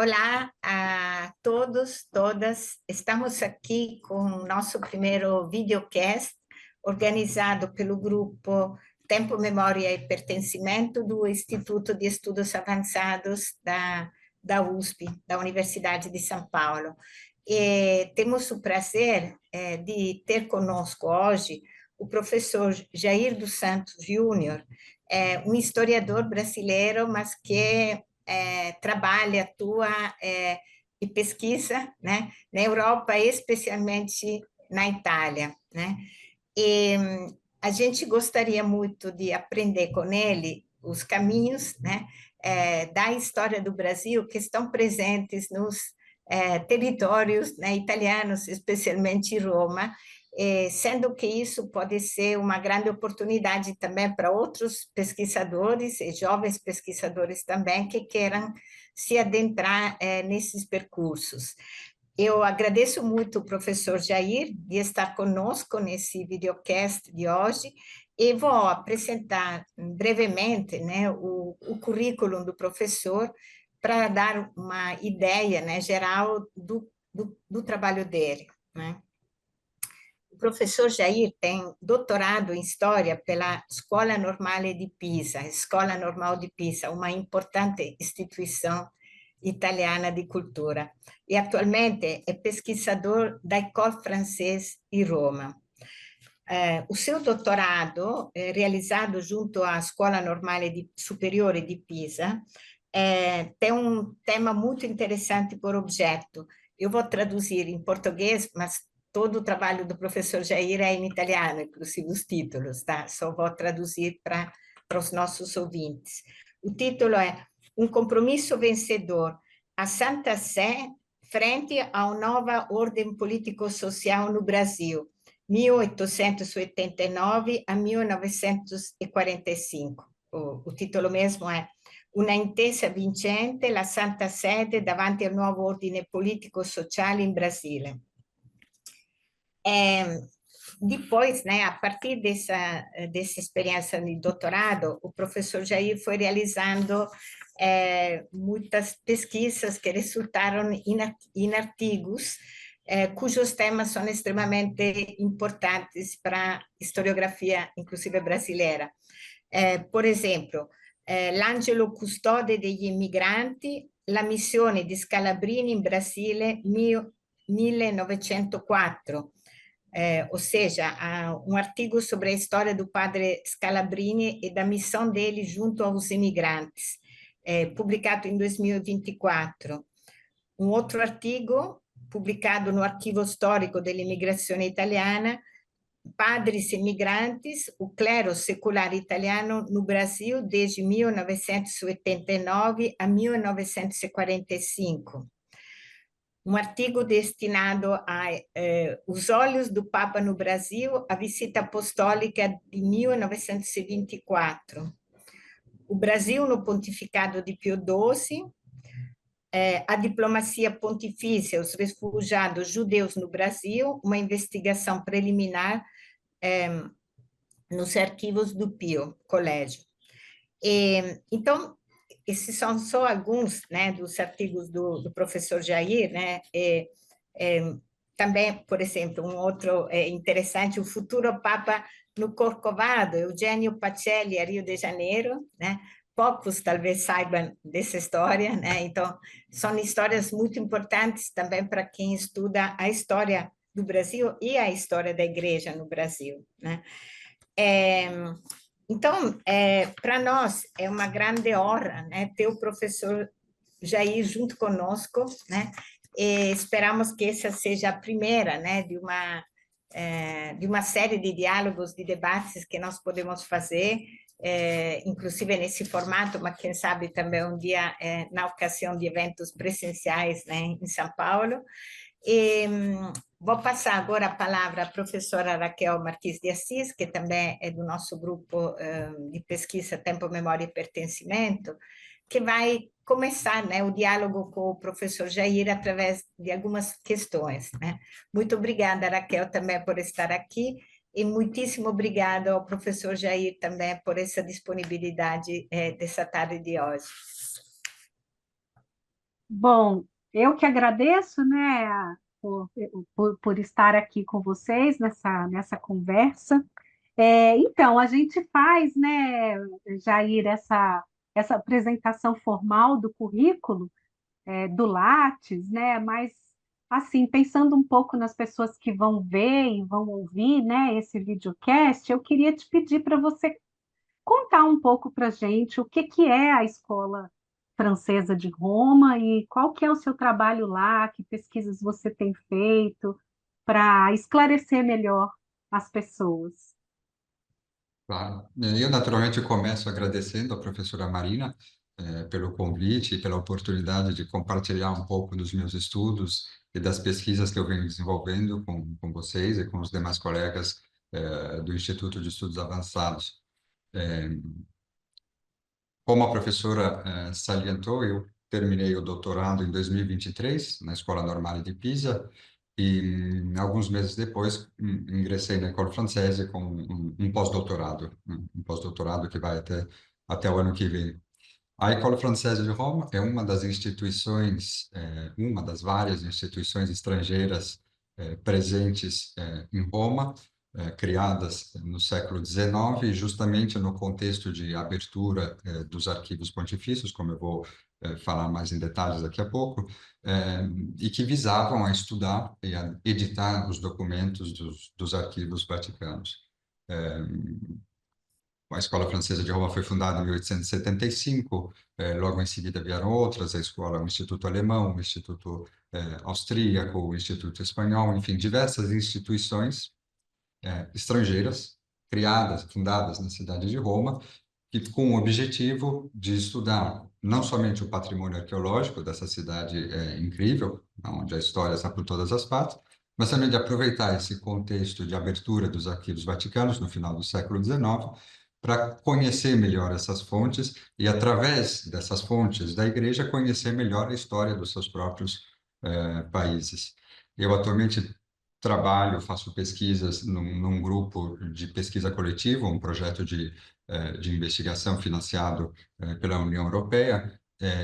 Olá a todos, todas. Estamos aqui com o nosso primeiro videocast, organizado pelo grupo Tempo, Memória e Pertencimento do Instituto de Estudos Avançados da USP, da Universidade de São Paulo. E temos o prazer de ter conosco hoje o professor Jair dos Santos Júnior, um historiador brasileiro, mas que trabalha, atua e pesquisa, né, na Europa, especialmente na Itália, né? E a gente gostaria muito de aprender com ele os caminhos, né, da história do Brasil que estão presentes nos territórios, né, italianos, especialmente Roma, sendo que isso pode ser uma grande oportunidade também para outros pesquisadores e jovens pesquisadores também que queiram se adentrar nesses percursos. Eu agradeço muito o professor Jair de estar conosco nesse videocast de hoje e vou apresentar brevemente, né, o currículo do professor para dar uma ideia, né, geral do trabalho dele, né? O professor Jair tem doutorado em História pela Scuola Normale di Pisa, Escola Normal de Pisa, uma importante instituição italiana de cultura. E atualmente é pesquisador da École Française em Roma. O seu doutorado, realizzato junto à Scuola Normale Superiore di Pisa, tem um tema muito interessante por objeto. Eu vou traduzir em português, mas todo o trabalho do professor Jair é em italiano, inclusive os títulos, tá? Só vou traduzir para os nossos ouvintes. O título é Um compromisso vencedor, a Santa Sé frente a uma nova ordem político-social no Brasil, 1889 a 1945. O titolo mesmo è Una intesa vincente, la Santa Sede davanti al nuovo ordine politico-sociale in Brasile. Depois, né, a partir dessa experiência de doutorado, o professor Jair foi realizando muitas pesquisas que resultaram em artigos cujos temas são extremamente importantes para a historiografia, inclusive brasileira. Por exemplo, L'Angelo Custode degli Immigranti, la missione di Scalabrini in Brasile 1904, ou seja, um artigo sobre a história do padre Scalabrini e da missão dele junto aos imigrantes, publicado em 2024. Um outro artigo publicado no Arquivo Storico dell'Immigrazione Italiana, Padres Imigrantes, o clero secular italiano no Brasil desde 1989 a 1945. Um artigo destinado a Os Olhos do Papa no Brasil, a visita apostólica de 1924. O Brasil no pontificado de Pio XII, a diplomacia pontifícia, os refugiados judeus no Brasil, uma investigação preliminar nos arquivos do Pio Colégio. Então, esses são só alguns, né, dos artigos do professor Jair, né? Também, por exemplo, um outro interessante, o futuro Papa no Corcovado, Eugênio Pacelli, a Rio de Janeiro, né? Poucos talvez saibam dessa história, né? Então, são histórias muito importantes também para quem estuda a história do Brasil e a história da igreja no Brasil, né? Então, para nós é uma grande honra, né, ter o professor Jair junto conosco, né? E esperamos que essa seja a primeira, né, de uma série de diálogos, de debates que nós podemos fazer, inclusive nesse formato, mas quem sabe também um dia na ocasião de eventos presenciais, né, em São Paulo. E vou passar agora a palavra à professora Raquel Marques de Assis, que também é do nosso grupo de pesquisa Tempo, Memória e Pertencimento, que vai começar, né, o diálogo com o professor Jair através de algumas questões, né? Muito obrigada, Raquel, também por estar aqui, e muitíssimo obrigada ao professor Jair também por essa disponibilidade dessa tarde de hoje. Bom, eu que agradeço, né, por estar aqui com vocês nessa conversa. Então, a gente faz, né, Jair, essa apresentação formal do currículo, do Lattes, né, mas, assim, pensando um pouco nas pessoas que vão ver e vão ouvir, né, esse videocast, eu queria te pedir para você contar um pouco para a gente o que é a Escola Francesa de Roma e qual que é o seu trabalho lá, que pesquisas você tem feito para esclarecer melhor as pessoas. Claro. Eu, naturalmente, começo agradecendo à professora Marina pelo convite e pela oportunidade de compartilhar um pouco dos meus estudos e das pesquisas que eu venho desenvolvendo com vocês e com os demais colegas do Instituto de Estudos Avançados. Eh, Como a professora salientou, eu terminei o doutorado em 2023 na Escola Normale de Pisa e alguns meses depois ingressei na École Française com um pós-doutorado, um pós-doutorado que vai até o ano que vem. A École Française de Rome é uma das instituições, uma das várias instituições estrangeiras presentes em Roma, criadas no século XIX, justamente no contexto de abertura dos arquivos pontifícios, como eu vou falar mais em detalhes daqui a pouco, e que visavam a estudar e a editar os documentos dos arquivos vaticanos. Eh, a Escola Francesa de Roma foi fundada em 1875, logo em seguida vieram outras, a escola, o Instituto Alemão, o Instituto Austríaco, o Instituto Espanhol, enfim, diversas instituições estrangeiras criadas, fundadas na cidade de Roma, que com o objetivo de estudar não somente o patrimônio arqueológico dessa cidade incrível, onde a história está por todas as partes, mas também de aproveitar esse contexto de abertura dos arquivos vaticanos no final do século XIX para conhecer melhor essas fontes e, através dessas fontes da Igreja, conhecer melhor a história dos seus próprios países. Eu atualmente trabalho, faço pesquisas num grupo de pesquisa coletiva, um projeto de investigação financiado pela União Europeia,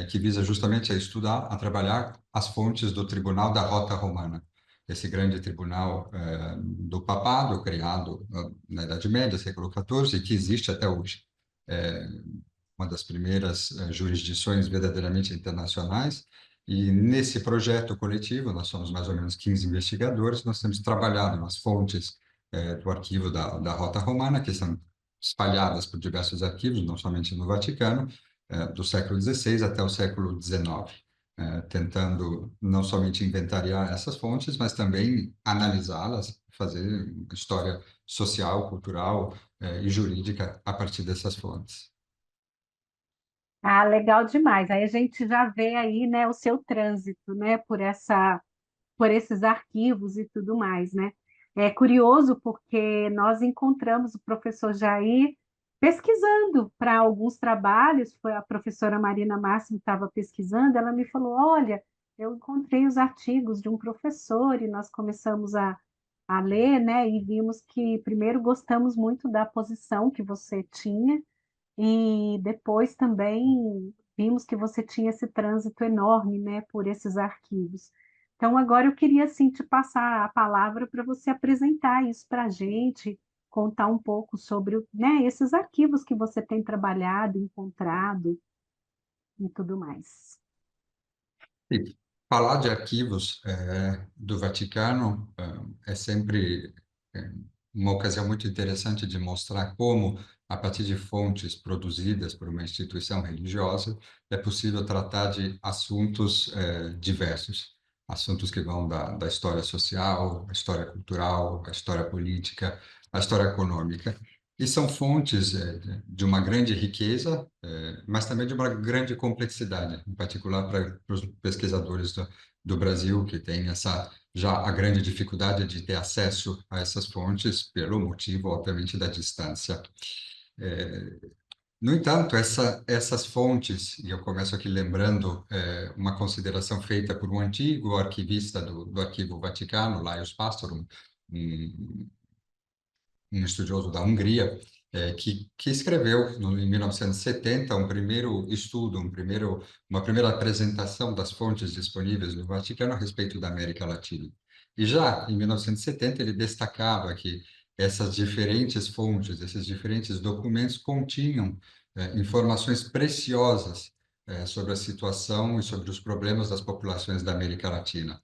que visa justamente a estudar, a trabalhar as fontes do Tribunal da Rota Romana, esse grande tribunal do papado, criado na Idade Média, século XIV, e que existe até hoje. É uma das primeiras jurisdições verdadeiramente internacionais, e nesse projeto coletivo, nós somos mais ou menos 15 investigadores, nós temos trabalhado nas fontes do arquivo da Rota Romana, que são espalhadas por diversos arquivos, não somente no Vaticano, do século XVI até o século XIX, tentando não somente inventariar essas fontes, mas também analisá-las, fazer história social, cultural e jurídica a partir dessas fontes. Ah, legal demais. Aí a gente já vê aí, né, o seu trânsito, né, por esses arquivos e tudo mais, né? É curioso porque nós encontramos o professor Jair pesquisando para alguns trabalhos, foi a professora Marina Máximo estava pesquisando, ela me falou, olha, eu encontrei os artigos de um professor e nós começamos a ler, né, e vimos que primeiro gostamos muito da posição que você tinha, e depois também vimos que você tinha esse trânsito enorme, né, por esses arquivos. Então, agora eu queria, assim, te passar a palavra para você apresentar isso para a gente, contar um pouco sobre, né, esses arquivos que você tem trabalhado, encontrado e tudo mais. E falar de arquivos do Vaticano é sempre é, uma ocasião muito interessante de mostrar como, a partir de fontes produzidas por uma instituição religiosa, é possível tratar de assuntos diversos. Assuntos que vão da história social, a história cultural, a história política, a história econômica. E são fontes de uma grande riqueza, mas também de uma grande complexidade, em particular para os pesquisadores do Brasil, que têm já a grande dificuldade de ter acesso a essas fontes, pelo motivo, obviamente, da distância. É, no entanto, essas fontes, e eu começo aqui lembrando uma consideração feita por um antigo arquivista do Arquivo Vaticano, Lajos Pastorum, um estudioso da Hungria, que escreveu em 1970 um primeiro estudo, uma primeira apresentação das fontes disponíveis no Vaticano a respeito da América Latina. E já em 1970 ele destacava que essas diferentes fontes, esses diferentes documentos continham informações preciosas sobre a situação e sobre os problemas das populações da América Latina.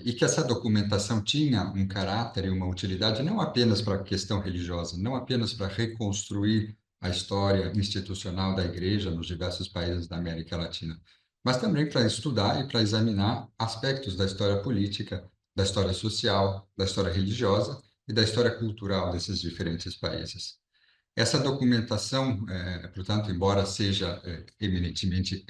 E que essa documentação tinha um caráter e uma utilidade não apenas para a questão religiosa, não apenas para reconstruir a história institucional da Igreja nos diversos países da América Latina, mas também para estudar e para examinar aspectos da história política, da história social, da história religiosa e da história cultural desses diferentes países. Essa documentação, portanto, embora seja eminentemente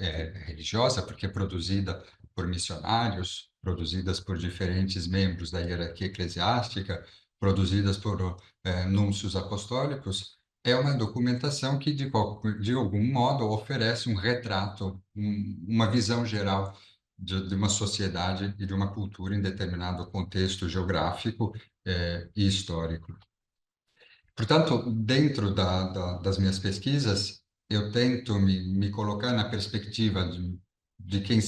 religiosa, porque é produzida por missionários, produzidas por diferentes membros da hierarquia eclesiástica, produzidas por núncios apostólicos, é uma documentação que, de algum modo, oferece um retrato, uma visão geral de uma sociedade e de uma cultura em determinado contexto geográfico e histórico. Portanto, dentro das minhas pesquisas, eu tento me colocar na perspectiva de quem,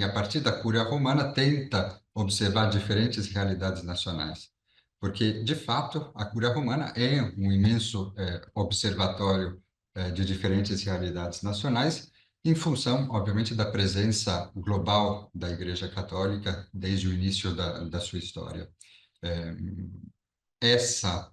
a partir da Cúria Romana, tenta observar diferentes realidades nacionais. Porque, de fato, a Cúria Romana é um imenso observatório de diferentes realidades nacionais, em função, obviamente, da presença global da Igreja Católica desde o início da sua história. Essa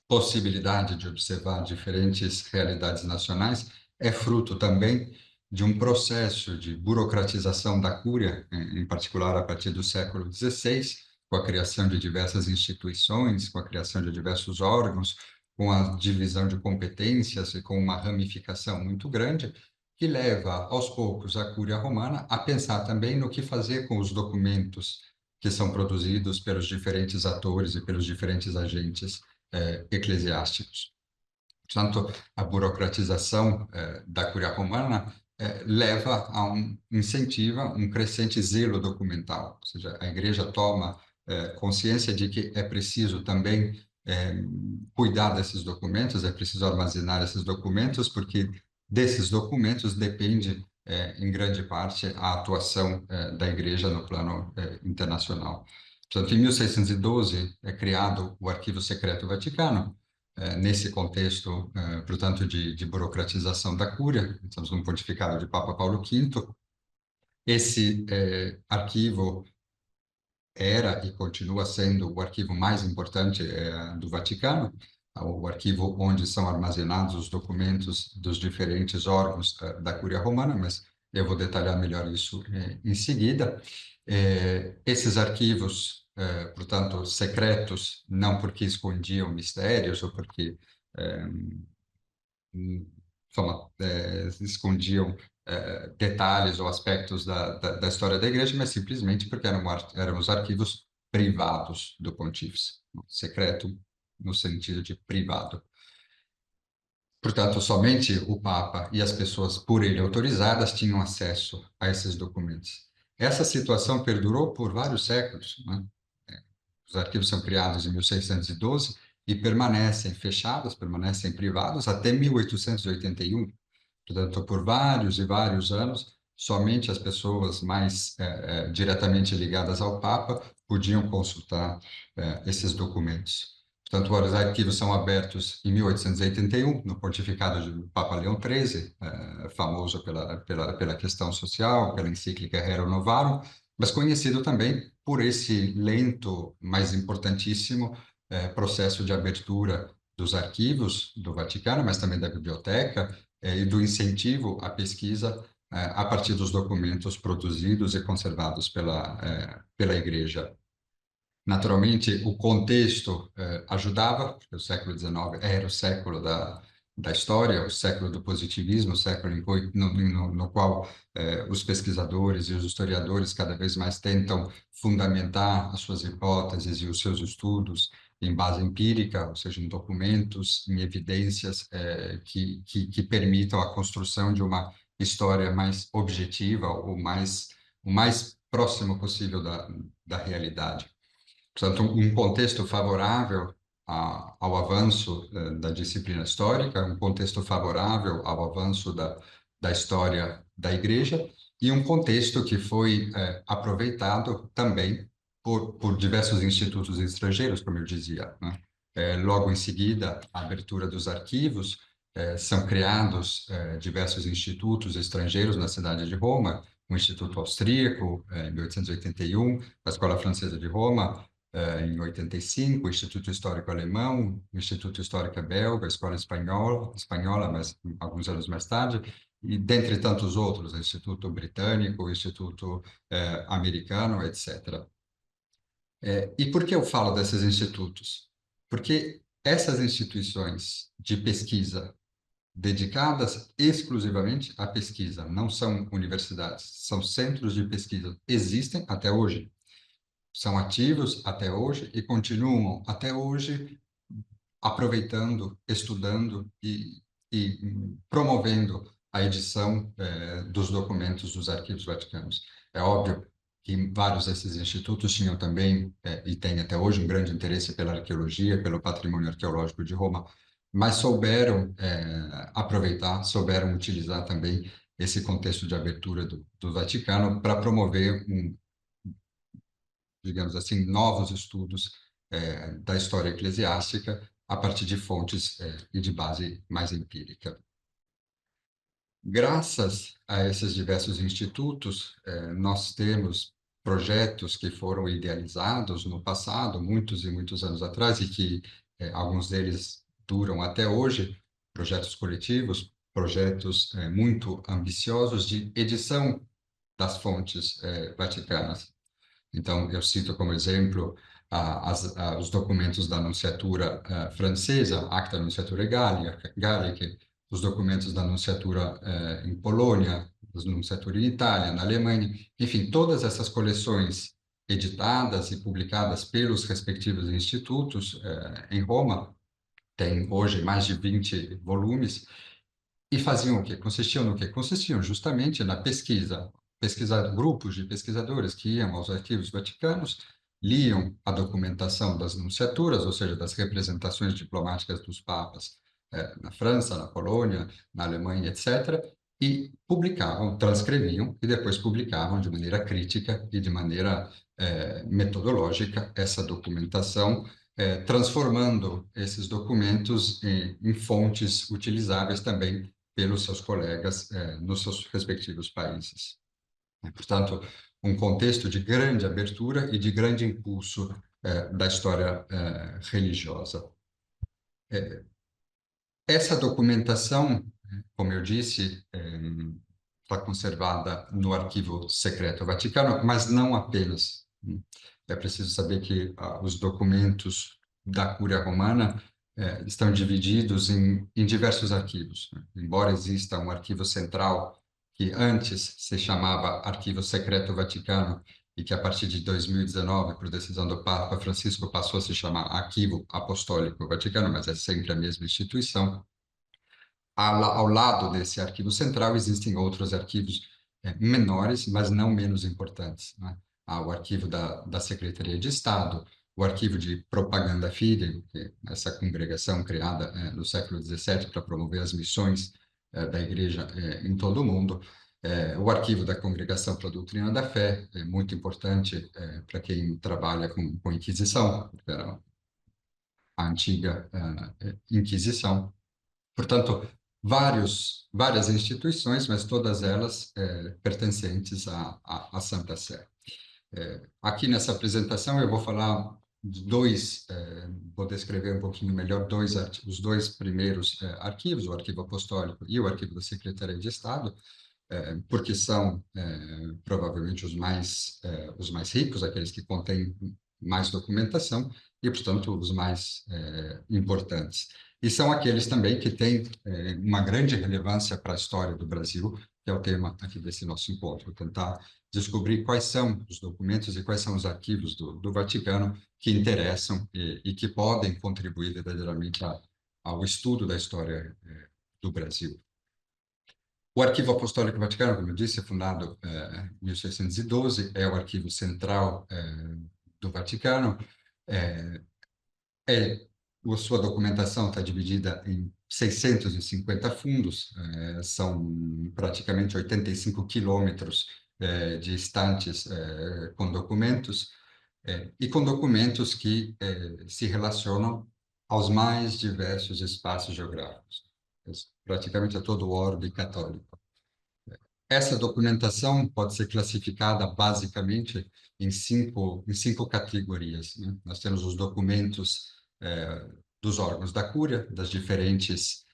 possibilidade de observar diferentes realidades nacionais é fruto também de um processo de burocratização da Cúria, em particular a partir do século XVI, com a criação de diversas instituições, com a criação de diversos órgãos, com a divisão de competências e com uma ramificação muito grande, que leva, aos poucos, a Cúria Romana a pensar também no que fazer com os documentos que são produzidos pelos diferentes atores e pelos diferentes agentes eclesiásticos. Portanto, a burocratização da Cúria Romana leva a incentiva um crescente zelo documental, ou seja, a Igreja toma consciência de que é preciso também cuidar desses documentos, é preciso armazenar esses documentos, porque desses documentos depende, em grande parte, a atuação da Igreja no plano internacional. Portanto, em 1612 é criado o Arquivo Secreto Vaticano, nesse contexto, portanto, de burocratização da Cúria. Estamos num pontificado de Papa Paulo V. Esse arquivo era e continua sendo o arquivo mais importante do Vaticano, o arquivo onde são armazenados os documentos dos diferentes órgãos da Cúria Romana, mas eu vou detalhar melhor isso em seguida. Esses arquivos, portanto, secretos, não porque escondiam mistérios ou porque escondiam detalhes ou aspectos da história da Igreja, mas simplesmente porque eram os arquivos privados do pontífice, secreto no sentido de privado. Portanto, somente o Papa e as pessoas por ele autorizadas tinham acesso a esses documentos. Essa situação perdurou por vários séculos, né? Os arquivos são criados em 1612 e permanecem fechados, permanecem privados até 1881. Portanto, por vários e vários anos, somente as pessoas mais diretamente ligadas ao Papa podiam consultar esses documentos. Portanto, os arquivos são abertos em 1881, no pontificado do Papa Leão XIII, famoso pela questão social, pela encíclica Rerum Novarum, mas conhecido também por esse lento, mas importantíssimo, processo de abertura dos arquivos do Vaticano, mas também da biblioteca, e do incentivo à pesquisa a partir dos documentos produzidos e conservados pela Igreja. Naturalmente, o contexto ajudava, porque o século XIX era o século da história, o século do positivismo, o século no qual os pesquisadores e os historiadores cada vez mais tentam fundamentar as suas hipóteses e os seus estudos em base empírica, ou seja, em documentos, em evidências que permitam a construção de uma história mais objetiva, o mais próximo possível da realidade. Portanto, um contexto favorável ao avanço da disciplina histórica, um contexto favorável ao avanço da história da Igreja, e um contexto que foi aproveitado também por diversos institutos estrangeiros, como eu dizia, né? Logo em seguida, a abertura dos arquivos, são criados diversos institutos estrangeiros na cidade de Roma, o Instituto Austríaco, em 1881, a Escola Francesa de Roma, em 85, o Instituto Histórico Alemão, o Instituto Histórico Belga, a Escola Espanhola, mas alguns anos mais tarde, e dentre tantos outros, o Instituto Britânico, o Instituto Americano, etc. E por que eu falo desses institutos? Porque essas instituições de pesquisa dedicadas exclusivamente à pesquisa, não são universidades, são centros de pesquisa, existem até hoje, são ativos até hoje e continuam até hoje aproveitando, estudando e promovendo a edição dos documentos dos arquivos vaticanos. É óbvio que vários desses institutos tinham também, e têm até hoje, um grande interesse pela arqueologia, pelo patrimônio arqueológico de Roma, mas souberam aproveitar, souberam utilizar também esse contexto de abertura do Vaticano para promover digamos assim, novos estudos da história eclesiástica a partir de fontes e de base mais empírica. Graças a esses diversos institutos, nós temos projetos que foram idealizados no passado, muitos e muitos anos atrás, e que alguns deles duram até hoje, projetos coletivos, projetos muito ambiciosos de edição das fontes vaticanas. Então, eu cito como exemplo os documentos da Nunciatura francesa, Acta Nunciaturae Gallicae, os documentos da Nunciatura em Polônia, as Nunciaturas em Itália, na Alemanha, enfim, todas essas coleções editadas e publicadas pelos respectivos institutos em Roma, tem hoje mais de 20 volumes, e faziam o quê? Consistiam no quê? Consistiam justamente na pesquisa, grupos de pesquisadores que iam aos arquivos vaticanos, liam a documentação das nunciaturas, ou seja, das representações diplomáticas dos papas na França, na Polônia, na Alemanha, etc., e publicavam, transcreviam e depois publicavam de maneira crítica e de maneira metodológica essa documentação, transformando esses documentos em fontes utilizáveis também pelos seus colegas nos seus respectivos países. Portanto, um contexto de grande abertura e de grande impulso da história religiosa. Essa documentação, como eu disse, está conservada no Arquivo Secreto Vaticano, mas não apenas. É preciso saber que os documentos da Cúria Romana estão divididos em diversos arquivos. Embora exista um arquivo central que antes se chamava Arquivo Secreto Vaticano e que a partir de 2019, por decisão do Papa Francisco, passou a se chamar Arquivo Apostólico Vaticano, mas é sempre a mesma instituição. Ao lado desse arquivo central existem outros arquivos menores, mas não menos importantes, né? Há o arquivo da Secretaria de Estado, o arquivo de Propaganda Fidei, essa congregação criada no século XVII para promover as missões da Igreja em todo o mundo, o arquivo da Congregação para a Doutrina da Fé, muito importante para quem trabalha com Inquisição, que era a antiga Inquisição. Portanto, várias instituições, mas todas elas pertencentes à Santa Sé. Aqui nessa apresentação eu vou falar de vou descrever um pouquinho melhor os dois primeiros arquivos, o Arquivo Apostólico e o Arquivo da Secretaria de Estado, porque são provavelmente os mais ricos, aqueles que contêm mais documentação e, portanto, os mais importantes. E são aqueles também que têm uma grande relevância para a história do Brasil, que é o tema aqui desse nosso encontro, tentar descobrir quais são os documentos e quais são os arquivos do Vaticano que interessam e que podem contribuir verdadeiramente ao estudo da história do Brasil. O Arquivo Apostólico Vaticano, como eu disse, é fundado em 1612, é o arquivo central do Vaticano, é a sua documentação está dividida em 650 fundos, são praticamente 85 quilômetros de estantes com documentos, e com documentos que se relacionam aos mais diversos espaços geográficos, praticamente a todo o orbe católico. Essa documentação pode ser classificada basicamente em cinco categorias, né? Nós temos os documentos dos órgãos da Cúria, das diferentes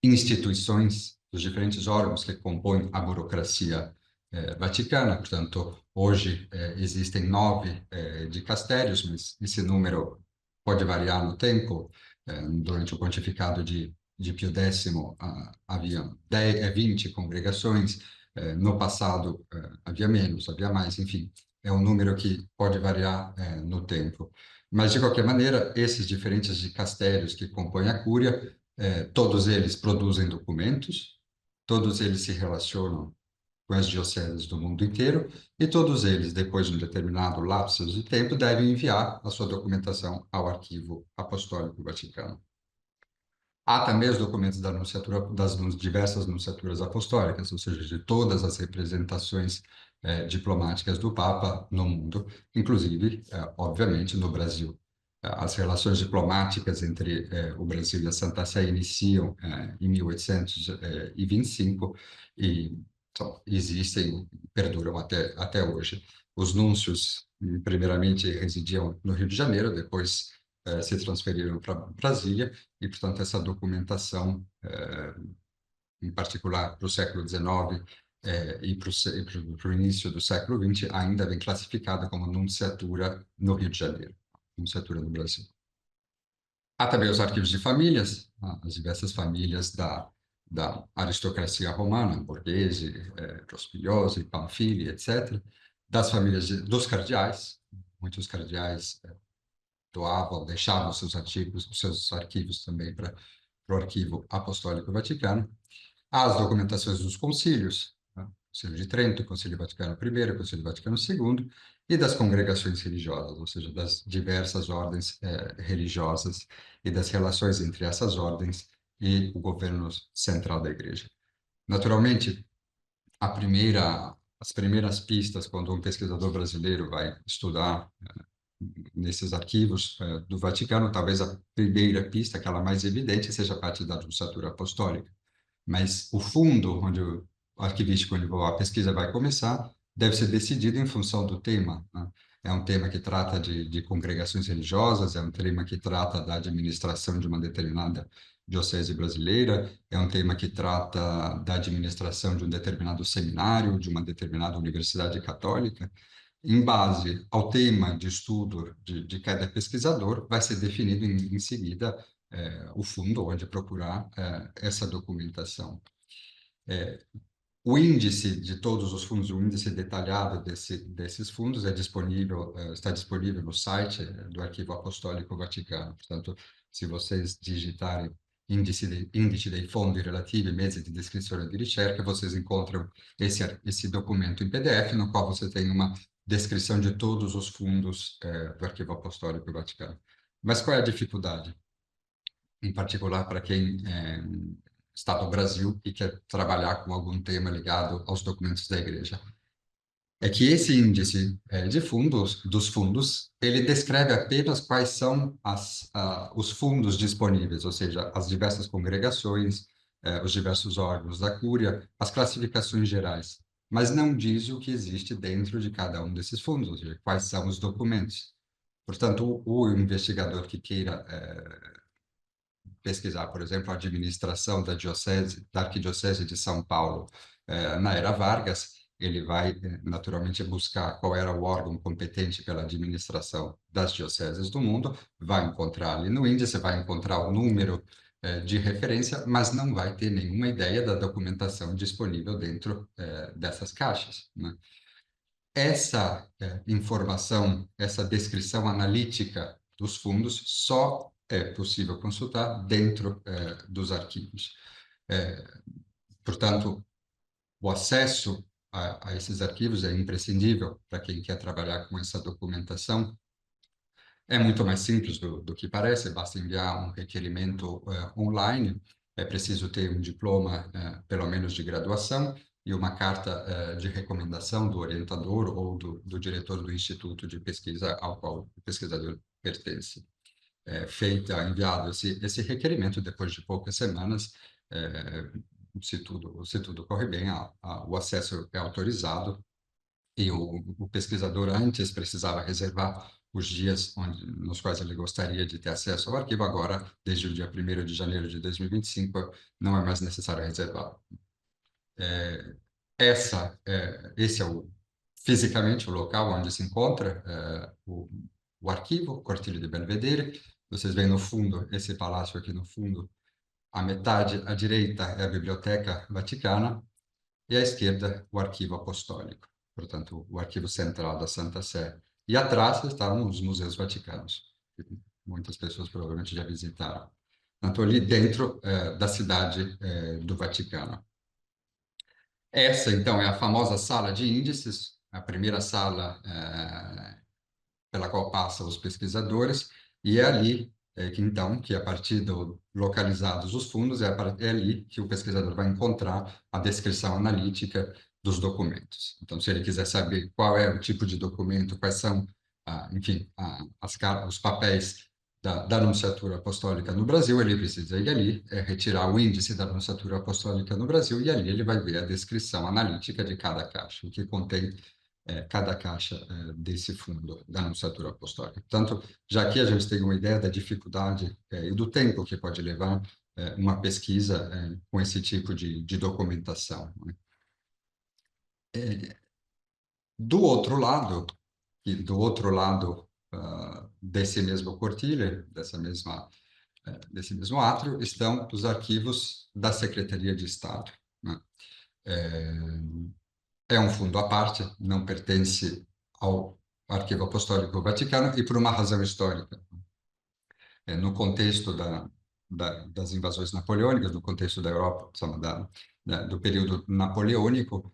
instituições, dos diferentes órgãos que compõem a burocracia vaticana. Portanto, hoje existem 9 dicastérios, mas esse número pode variar no tempo. Durante o pontificado de Pio X, havia 20 congregações. No passado, havia menos, havia mais, enfim. É um número que pode variar no tempo. Mas, de qualquer maneira, esses diferentes dicastérios que compõem a Cúria, todos eles produzem documentos, todos eles se relacionam com as dioceses do mundo inteiro, e todos eles, depois de um determinado lapso de tempo, devem enviar a sua documentação ao Arquivo Apostólico Vaticano. Há também os documentos da nunciatura, das diversas nunciaturas apostólicas, ou seja, de todas as representações diplomáticas do Papa no mundo, inclusive, obviamente, no Brasil. As relações diplomáticas entre o Brasil e a Santa Sé iniciam em 1825 e então, existem, perduram até hoje. Os núncios, primeiramente, residiam no Rio de Janeiro, depois se transferiram para Brasília, e, portanto, essa documentação, em particular para o século XIX e para o início do século XX, ainda vem classificada como nunciatura no Rio de Janeiro, nunciatura no Brasil. Há também os arquivos de famílias, as diversas famílias da aristocracia romana, Borghese, Rospigliosi, Pamphili, etc., das famílias dos cardeais. Muitos cardeais doavam, deixavam seus arquivos também para o Arquivo Apostólico Vaticano. Há as documentações dos concílios, né? Concílio de Trento, Concílio Vaticano I, Concílio Vaticano II, e das congregações religiosas, ou seja, das diversas ordens religiosas e das relações entre essas ordens e o governo central da Igreja. Naturalmente, as primeiras pistas, quando um pesquisador brasileiro vai estudar nesses arquivos do Vaticano, talvez a primeira pista, aquela mais evidente, seja a parte da nunciatura apostólica. Mas o fundo onde o arquivístico, onde a pesquisa vai começar, deve ser decidido em função do tema, né? É um tema que trata de congregações religiosas, é um tema que trata da administração de uma determinada diocese brasileira, é um tema que trata da administração de um determinado seminário, de uma determinada universidade católica. Em base ao tema de estudo de cada pesquisador, vai ser definido em seguida o fundo onde procurar essa documentação. O índice de todos os fundos, o índice detalhado desses fundos está disponível no site do Arquivo Apostólico Vaticano. Portanto, se vocês digitarem índice dei fondi relativi, mezzi di descrizione di ricerca, vocês encontram esse documento em PDF, no qual você tem uma descrição de todos os fundos do Arquivo Apostólico Vaticano. Mas qual é a dificuldade? Em particular para quem está no Brasil e quer trabalhar com algum tema ligado aos documentos da Igreja. É que esse índice dos fundos, ele descreve apenas quais são os fundos disponíveis, ou seja, as diversas congregações, os diversos órgãos da Cúria, as classificações gerais, mas não diz o que existe dentro de cada um desses fundos, ou seja, quais são os documentos. Portanto, o investigador que queira pesquisar, por exemplo, a administração da Arquidiocese de São Paulo na era Vargas, ele vai naturalmente buscar qual era o órgão competente pela administração das dioceses do mundo, vai encontrar ali no índice, vai encontrar o número de referência, mas não vai ter nenhuma ideia da documentação disponível dentro dessas caixas, né? Essa informação, essa descrição analítica dos fundos só é possível consultar dentro dos arquivos. Portanto, o acesso a esses arquivos é imprescindível para quem quer trabalhar com essa documentação. É muito mais simples do que parece, basta enviar um requerimento online, é preciso ter um diploma, pelo menos de graduação, e uma carta de recomendação do orientador ou do diretor do instituto de pesquisa ao qual o pesquisador pertence. Enviado esse requerimento, depois de poucas semanas, se tudo corre bem, o acesso é autorizado, e o pesquisador antes precisava reservar os dias nos quais ele gostaria de ter acesso ao arquivo. Agora, desde o dia 1º de janeiro de 2025, não é mais necessário reservar. Esse é fisicamente o local onde se encontra o arquivo, Cortile de Belvedere. Vocês veem no fundo, esse palácio aqui no fundo, a metade à direita é a Biblioteca Vaticana e à esquerda o Arquivo Apostólico, portanto, o Arquivo Central da Santa Sé. E atrás estavam os Museus Vaticanos, que muitas pessoas provavelmente já visitaram. Portanto, ali dentro da cidade do Vaticano. Essa, então, é a famosa sala de índices, a primeira sala pela qual passam os pesquisadores, e é ali que a partir localizados os fundos, é ali que o pesquisador vai encontrar a descrição analítica dos documentos. Então, se ele quiser saber qual é o tipo de documento, quais são, enfim, os papéis da Nunciatura Apostólica no Brasil, ele precisa ir ali, retirar o índice da Nunciatura Apostólica no Brasil, e ali ele vai ver a descrição analítica de cada caixa, o que contém cada caixa desse fundo da Nunciatura Apostólica. Portanto, já aqui a gente tem uma ideia da dificuldade e do tempo que pode levar uma pesquisa com esse tipo de documentação, né? Do outro lado, desse mesmo cortile, desse mesmo átrio, estão os arquivos da Secretaria de Estado, né? É um fundo à parte, não pertence ao Arquivo Apostólico Vaticano, e por uma razão histórica. No contexto das invasões napoleônicas, no contexto da Europa, do período napoleônico,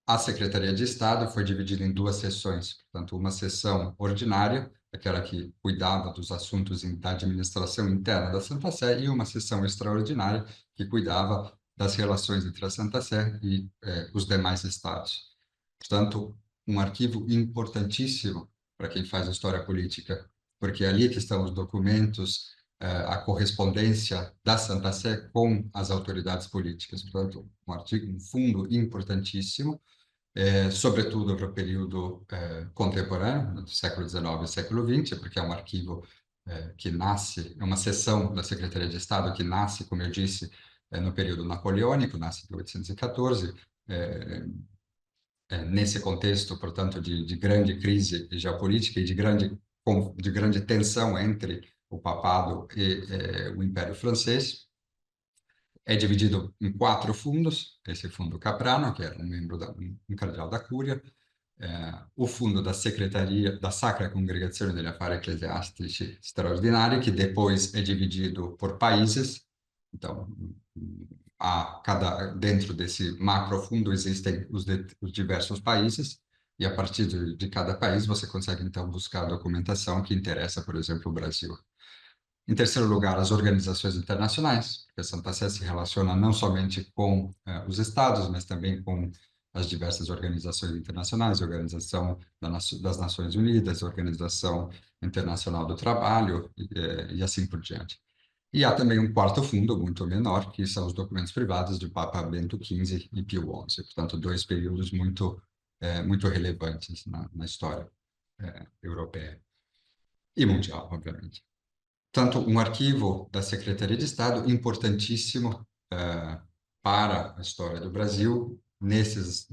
a Secretaria de Estado foi dividida em duas seções. Portanto, uma seção ordinária, aquela que cuidava dos assuntos da administração interna da Santa Sé, e uma seção extraordinária, que cuidava das relações entre a Santa Sé e os demais estados. Portanto, um arquivo importantíssimo para quem faz história política, porque é ali que estão os documentos, a correspondência da Santa Sé com as autoridades políticas. Portanto, um fundo importantíssimo, sobretudo para o período contemporâneo, do século XIX e século XX, porque é um arquivo que nasce, é uma seção da Secretaria de Estado que nasce, como eu disse, no período napoleônico, nasce em 1814, nesse contexto, portanto, de grande crise geopolítica e de grande tensão entre o papado e o Império Francês. É dividido em 4 fundos: esse fundo Caprano, que era um cardeal da Cúria, o fundo da Secretaria da Sacra Congregazione degli Affari Ecclesiastici Straordinari, que depois é dividido por países. Então, dentro desse macrofundo existem os diversos países, e a partir de cada país você consegue, então, buscar a documentação que interessa, por exemplo, o Brasil. Em terceiro lugar, as organizações internacionais, porque a Santa Sé se relaciona não somente com os estados, mas também com as diversas organizações internacionais, a Organização das Nações Unidas, a Organização Internacional do Trabalho, e assim por diante. E há também um quarto fundo, muito menor, que são os documentos privados de Papa Bento XV e Pio XI. Portanto, 2 períodos muito relevantes na história europeia e mundial, obviamente. Portanto, um arquivo da Secretaria de Estado importantíssimo para a história do Brasil. Nesses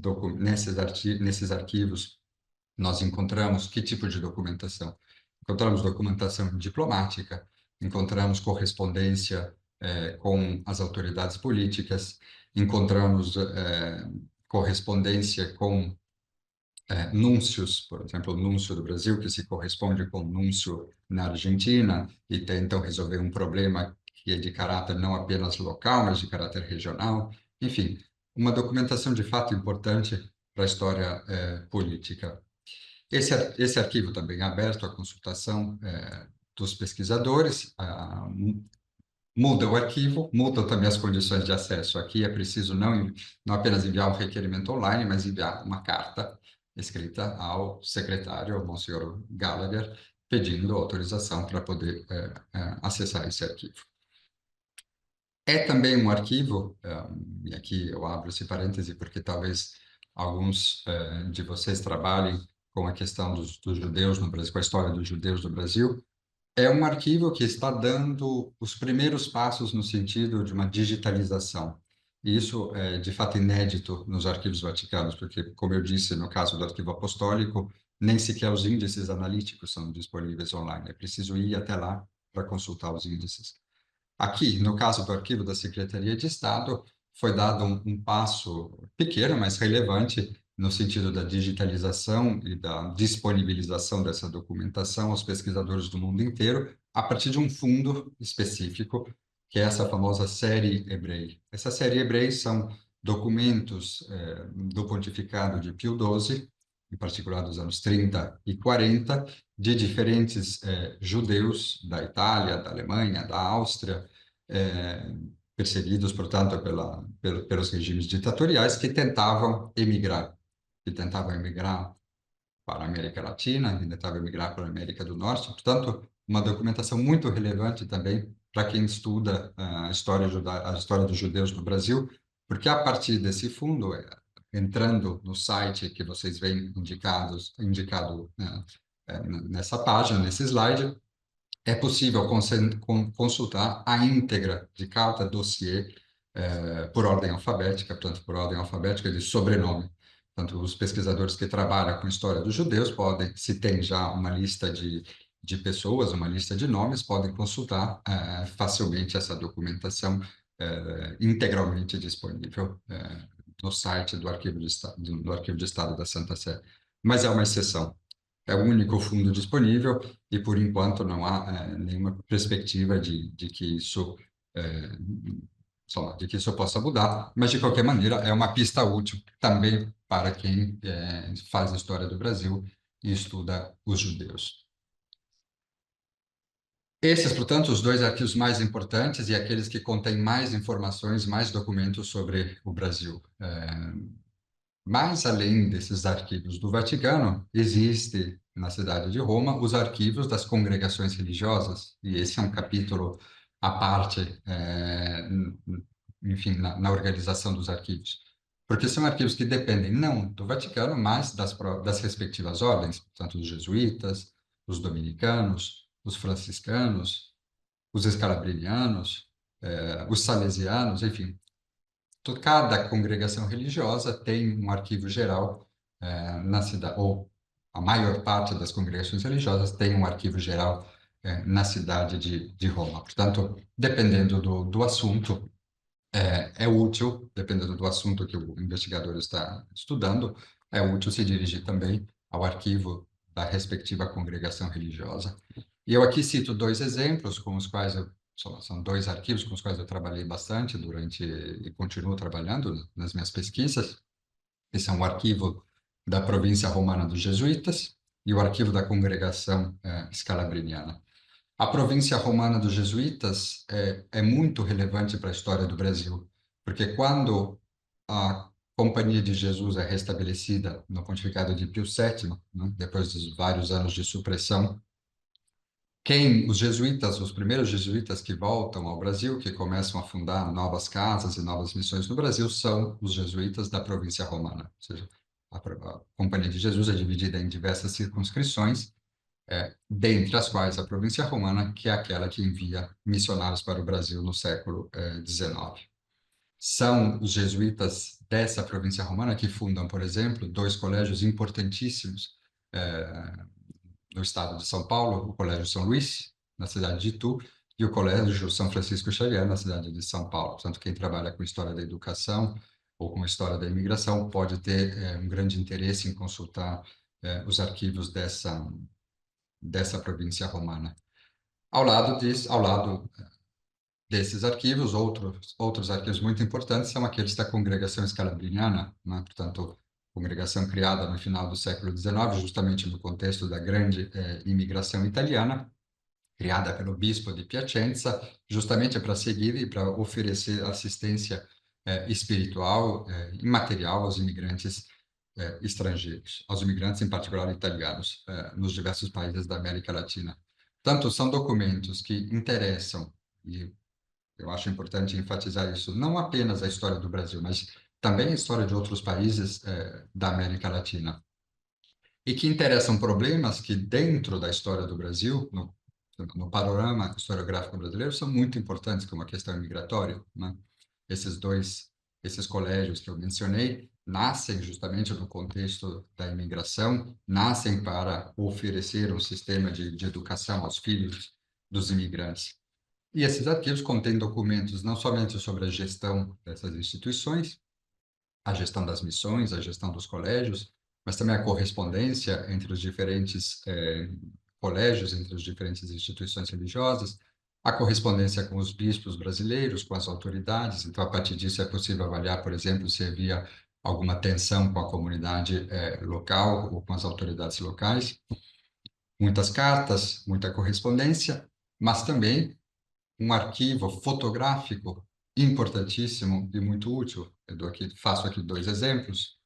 arquivos, nós encontramos que tipo de documentação? Encontramos documentação diplomática, encontramos correspondência com as autoridades políticas, encontramos correspondência com núncios, por exemplo, o núncio do Brasil, que se corresponde com o núncio na Argentina, e tentam resolver um problema que é de caráter não apenas local, mas de caráter regional. Enfim, uma documentação de fato importante para a história política. Esse arquivo também é aberto à consultação dos pesquisadores. Muda o arquivo, mudam também as condições de acesso. Aqui é preciso não apenas enviar um requerimento online, mas enviar uma carta escrita ao secretário, ao Monsenhor Gallagher, pedindo autorização para poder acessar esse arquivo. É também um arquivo, e aqui eu abro esse parêntese porque talvez alguns de vocês trabalhem com a questão dos judeus no Brasil, com a história dos judeus no Brasil. É um arquivo que está dando os primeiros passos no sentido de uma digitalização. E isso é, de fato, inédito nos arquivos vaticanos, porque, como eu disse, no caso do arquivo apostólico, nem sequer os índices analíticos são disponíveis online. É preciso ir até lá para consultar os índices. Aqui, no caso do arquivo da Secretaria de Estado, foi dado um passo pequeno, mas relevante, no sentido da digitalização e da disponibilização dessa documentação aos pesquisadores do mundo inteiro, a partir de um fundo específico, que é essa famosa série Hebrei. Essa série Hebrei são documentos do pontificado de Pio XII, em particular dos anos 30 e 40, de diferentes judeus da Itália, da Alemanha, da Áustria, perseguidos, portanto, pelos regimes ditatoriais que tentavam emigrar para a América Latina, que tentavam emigrar para a América do Norte. Portanto, uma documentação muito relevante também para quem estuda a história dos judeus no Brasil, porque a partir desse fundo, entrando no site que vocês veem indicado nessa página, nesse slide, é possível consultar a íntegra de cada dossiê por ordem alfabética, portanto, por ordem alfabética de sobrenome. Portanto, os pesquisadores que trabalham com história dos judeus podem, se tem já uma lista de pessoas, uma lista de nomes, podem consultar facilmente essa documentação integralmente disponível no site do Arquivo de Estado da Santa Sé. Mas é uma exceção. É o único fundo disponível e, por enquanto, não há nenhuma perspectiva de que isso possa mudar, mas, de qualquer maneira, é uma pista útil também para quem faz a história do Brasil e estuda os judeus. Esses, portanto, os dois arquivos mais importantes e aqueles que contêm mais informações, mais documentos sobre o Brasil. Mas, além desses arquivos do Vaticano, existe, na cidade de Roma, os arquivos das congregações religiosas, e esse é um capítulo à parte, enfim, na organização dos arquivos. Porque são arquivos que dependem não do Vaticano, mas das respectivas ordens, portanto, os jesuítas, os dominicanos, os franciscanos, os escalabrinianos, os salesianos, enfim. Cada congregação religiosa tem um arquivo geral na cidade, ou a maior parte das congregações religiosas tem um arquivo geral na cidade de Roma. Portanto, dependendo do assunto, é útil, dependendo do assunto que o investigador está estudando, é útil se dirigir também ao arquivo da respectiva congregação religiosa. E eu aqui cito dois exemplos com os quais são dois arquivos com os quais eu trabalhei bastante e continuo trabalhando nas minhas pesquisas. Esse é um arquivo da província romana dos jesuítas e o arquivo da congregação escalabriniana. A província romana dos jesuítas é muito relevante para a história do Brasil, porque quando a Companhia de Jesus é restabelecida no pontificado de Pio VII, né, depois dos vários anos de supressão, os primeiros jesuítas que voltam ao Brasil, que começam a fundar novas casas e novas missões no Brasil, são os jesuítas da província romana. Ou seja, a Companhia de Jesus é dividida em diversas circunscrições, dentre as quais a província romana, que é aquela que envia missionários para o Brasil no século XIX. São os jesuítas dessa província romana que fundam, por exemplo, dois colégios importantíssimos no estado de São Paulo, o Colégio São Luís, na cidade de Itu, e o Colégio São Francisco Xavier, na cidade de São Paulo. Portanto, quem trabalha com história da educação ou com história da imigração pode ter um grande interesse em consultar os arquivos dessa província romana. Ao lado desses arquivos, outros arquivos muito importantes são aqueles da congregação escalabriniana, né? Portanto, congregação criada no final do século XIX, justamente no contexto da grande imigração italiana, criada pelo bispo de Piacenza, justamente para seguir e para oferecer assistência espiritual e material aos imigrantes estrangeiros, aos imigrantes, em particular italianos, nos diversos países da América Latina. Tanto são documentos que interessam, e eu acho importante enfatizar isso, não apenas a história do Brasil, mas também a história de outros países da América Latina, e que interessam problemas que, dentro da história do Brasil, no panorama historiográfico brasileiro, são muito importantes, como a questão migratória, né? Esses colégios que eu mencionei nascem justamente no contexto da imigração, nascem para oferecer um sistema de educação aos filhos dos imigrantes. E esses arquivos contêm documentos não somente sobre a gestão dessas instituições, a gestão das missões, a gestão dos colégios, mas também a correspondência entre os diferentes colégios, entre as diferentes instituições religiosas, a correspondência com os bispos brasileiros, com as autoridades. Então, a partir disso, é possível avaliar, por exemplo, se havia alguma tensão com a comunidade local ou com as autoridades locais. Muitas cartas, muita correspondência, mas também um arquivo fotográfico importantíssimo e muito útil. Faço aqui 2 exemplos.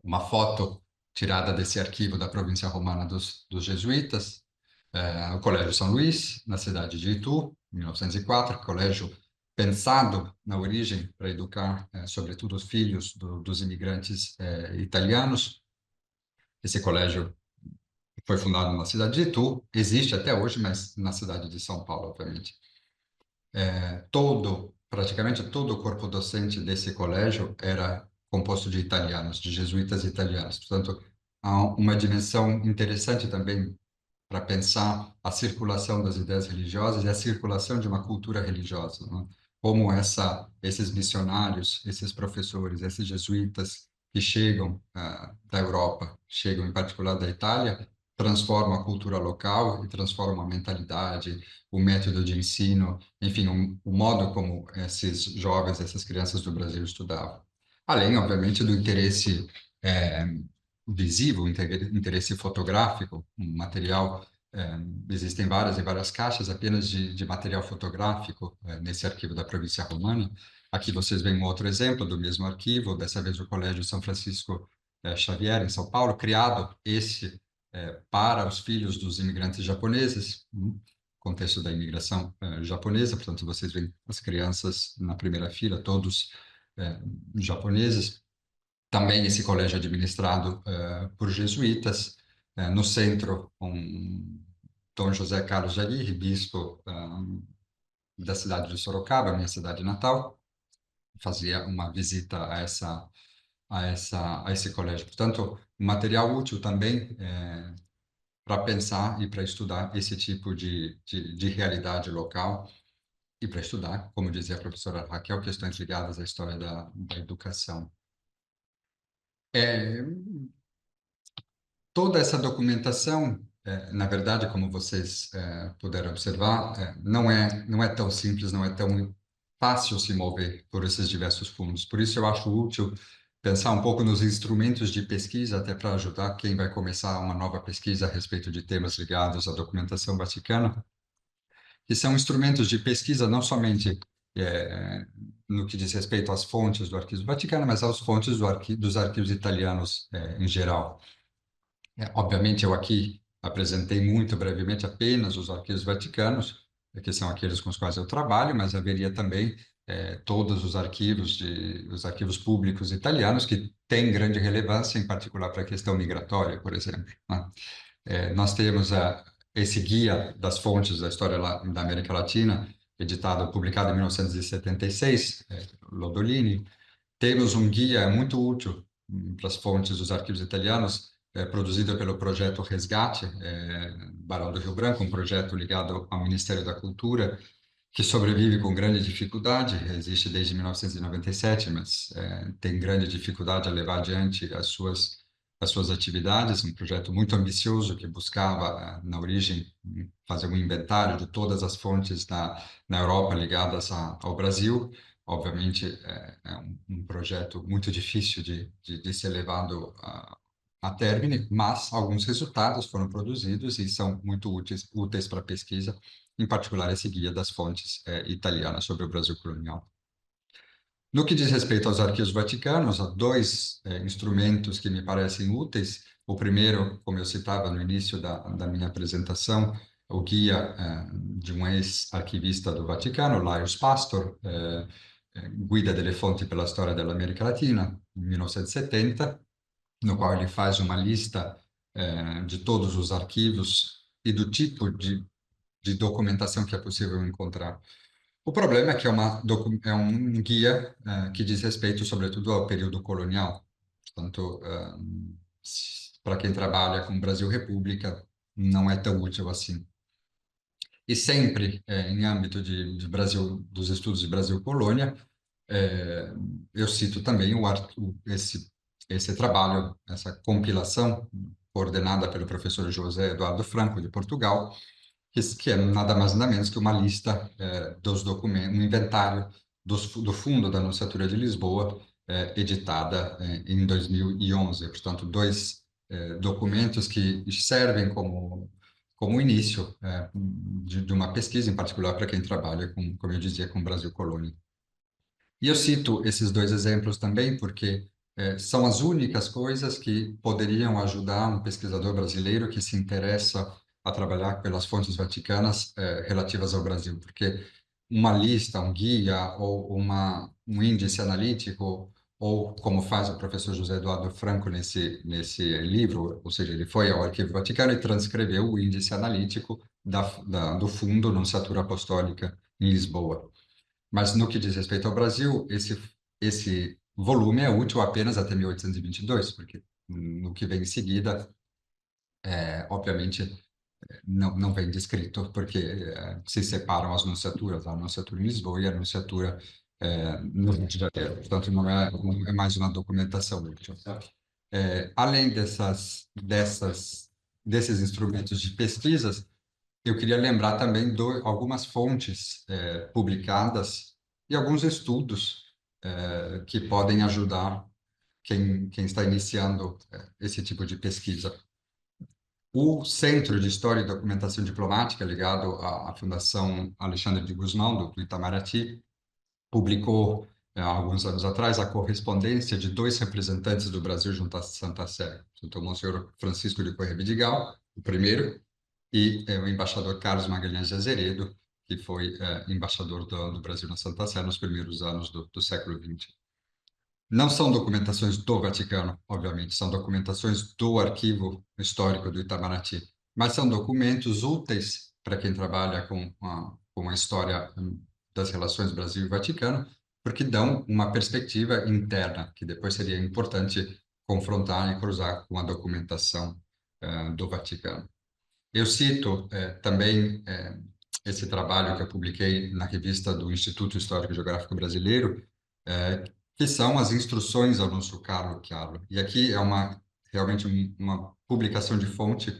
Uma foto tirada desse arquivo da província romana dos jesuítas, o Colégio São Luís, na cidade de Itu, em 1904, colégio pensado na origem para educar, sobretudo, os filhos dos imigrantes italianos. Esse colégio foi fundado na cidade de Itu, existe até hoje, mas na cidade de São Paulo, obviamente. Praticamente todo o corpo docente desse colégio era composto de italianos, de jesuítas italianos. Portanto, há uma dimensão interessante também para pensar a circulação das ideias religiosas e a circulação de uma cultura religiosa, né? Como esses missionários, esses professores, esses jesuítas que chegam da Europa, chegam em particular da Itália, transformam a cultura local e transformam a mentalidade, o método de ensino, enfim, o modo como esses jovens, essas crianças do Brasil estudavam. Além, obviamente, do interesse visível, interesse fotográfico, um material. Existem várias e várias caixas apenas de material fotográfico nesse arquivo da província romana. Aqui vocês veem um outro exemplo do mesmo arquivo, dessa vez o Colégio São Francisco Xavier, em São Paulo, criado para os filhos dos imigrantes japoneses, contexto da imigração japonesa. Portanto, vocês veem as crianças na primeira fila, todos japoneses. Também esse colégio administrado por jesuítas. No centro, Dom José Carlos de Aguirre, bispo da cidade de Sorocaba, minha cidade natal, fazia uma visita a esse colégio. Portanto, um material útil também para pensar e para estudar esse tipo de realidade local e para estudar, como dizia a professora Raquel, questões ligadas à história da educação. Toda essa documentação, na verdade, como vocês puderam observar, não é tão simples, não é tão fácil se mover por esses diversos fundos. Por isso, eu acho útil pensar um pouco nos instrumentos de pesquisa, até para ajudar quem vai começar uma nova pesquisa a respeito de temas ligados à documentação vaticana, que são instrumentos de pesquisa não somente no que diz respeito às fontes do Arquivo do Vaticano, mas às fontes dos arquivos italianos em geral. Obviamente, eu aqui apresentei muito brevemente apenas os arquivos vaticanos, que são aqueles com os quais eu trabalho, mas haveria também todos os arquivos públicos italianos, que têm grande relevância, em particular para a questão migratória, por exemplo, né? Nós temos esse guia das fontes da história da América Latina, publicado em 1976, Lodolini. Temos um guia muito útil para as fontes dos arquivos italianos, produzido pelo projeto Resgate, Barão do Rio Branco, um projeto ligado ao Ministério da Cultura, que sobrevive com grande dificuldade, existe desde 1997, mas tem grande dificuldade a levar adiante as suas atividades, um projeto muito ambicioso que buscava, na origem, fazer um inventário de todas as fontes na Europa ligadas ao Brasil, obviamente, é um projeto muito difícil de ser levado a término, mas alguns resultados foram produzidos e são muito úteis para a pesquisa, em particular esse guia das fontes italianas sobre o Brasil colonial. No que diz respeito aos arquivos vaticanos, há dois instrumentos que me parecem úteis. O primeiro, como eu citava no início da minha apresentação, o guia de um ex-arquivista do Vaticano, Laius Pastor, Guida delle fonti per la storia dell'America Latina, em 1970, no qual ele faz uma lista de todos os arquivos e do tipo de documentação que é possível encontrar. O problema é que é um guia que diz respeito, sobretudo, ao período colonial. Portanto, para quem trabalha com Brasil República, não é tão útil assim. E sempre, em âmbito de Brasil, dos estudos de Brasil Colônia, eu cito também esse trabalho, essa compilação, coordenada pelo professor José Eduardo Franco, de Portugal, que é nada mais nada menos que uma lista dos documentos, um inventário do Fundo da Nunciatura de Lisboa, editada em 2011. Portanto, dois documentos que servem como início de uma pesquisa, em particular para quem trabalha com, como eu dizia, com Brasil Colônia. E eu cito esses dois exemplos também porque são as únicas coisas que poderiam ajudar um pesquisador brasileiro que se interessa a trabalhar pelas fontes vaticanas relativas ao Brasil, porque uma lista, um guia ou um índice analítico, ou como faz o professor José Eduardo Franco nesse livro, ou seja, ele foi ao Arquivo Vaticano e transcreveu o índice analítico do Fundo Nunciatura Apostólica em Lisboa. Mas no que diz respeito ao Brasil, esse volume é útil apenas até 1822, porque no que vem em seguida, obviamente, não vem descrito, porque se separam as nunciaturas, a nunciatura em Lisboa e a nunciatura no Rio de Janeiro. Portanto, não é mais uma documentação útil. Além desses instrumentos de pesquisas, eu queria lembrar também de algumas fontes publicadas e alguns estudos que podem ajudar quem está iniciando esse tipo de pesquisa. O Centro de História e Documentação Diplomática, ligado à Fundação Alexandre de Gusmão, do Itamaraty, publicou, há alguns anos atrás, a correspondência de dois representantes do Brasil junto à Santa Sé. Então, o Monsenhor Francisco de Correia Vidigal, o primeiro, e o embaixador Carlos Magalhães de Azeredo, que foi embaixador do Brasil na Santa Sé nos primeiros anos do século XX. Não são documentações do Vaticano, obviamente, são documentações do Arquivo Histórico do Itamaraty, mas são documentos úteis para quem trabalha com a história das relações Brasil e Vaticano, porque dão uma perspectiva interna, que depois seria importante confrontar e cruzar com a documentação do Vaticano. Eu cito também esse trabalho que eu publiquei na revista do Instituto Histórico e Geográfico Brasileiro, que são as instruções ao Núncio Carlo Chiaro. E aqui é realmente uma publicação de fonte,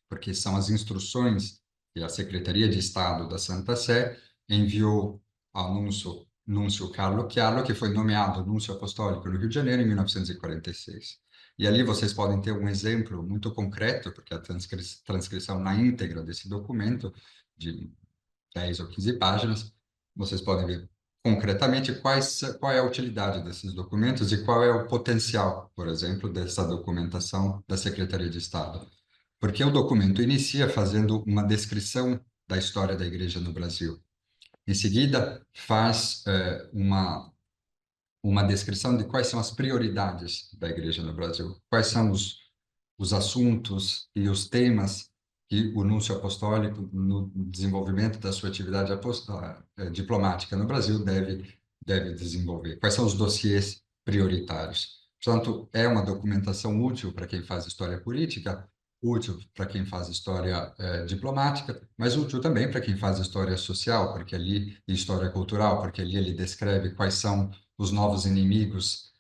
porque são as instruções que a Secretaria de Estado da Santa Sé enviou ao Núncio Carlo Chiaro, que foi nomeado Núncio Apostólico no Rio de Janeiro em 1946. E ali vocês podem ter um exemplo muito concreto, porque a transcrição na íntegra desse documento, de 10 ou 15 páginas, vocês podem ver concretamente qual é a utilidade desses documentos e qual é o potencial, por exemplo, dessa documentação da Secretaria de Estado. Porque o documento inicia fazendo uma descrição da história da Igreja no Brasil. Em seguida, faz uma descrição de quais são as prioridades da Igreja no Brasil, quais são os assuntos e os temas que o Núncio Apostólico, no desenvolvimento da sua atividade diplomática no Brasil, deve desenvolver, quais são os dossiês prioritários. Portanto, é uma documentação útil para quem faz história política, útil para quem faz história diplomática, mas útil também para quem faz história social, porque ali, e história cultural, porque ali ele descreve quais são os novos inimigos,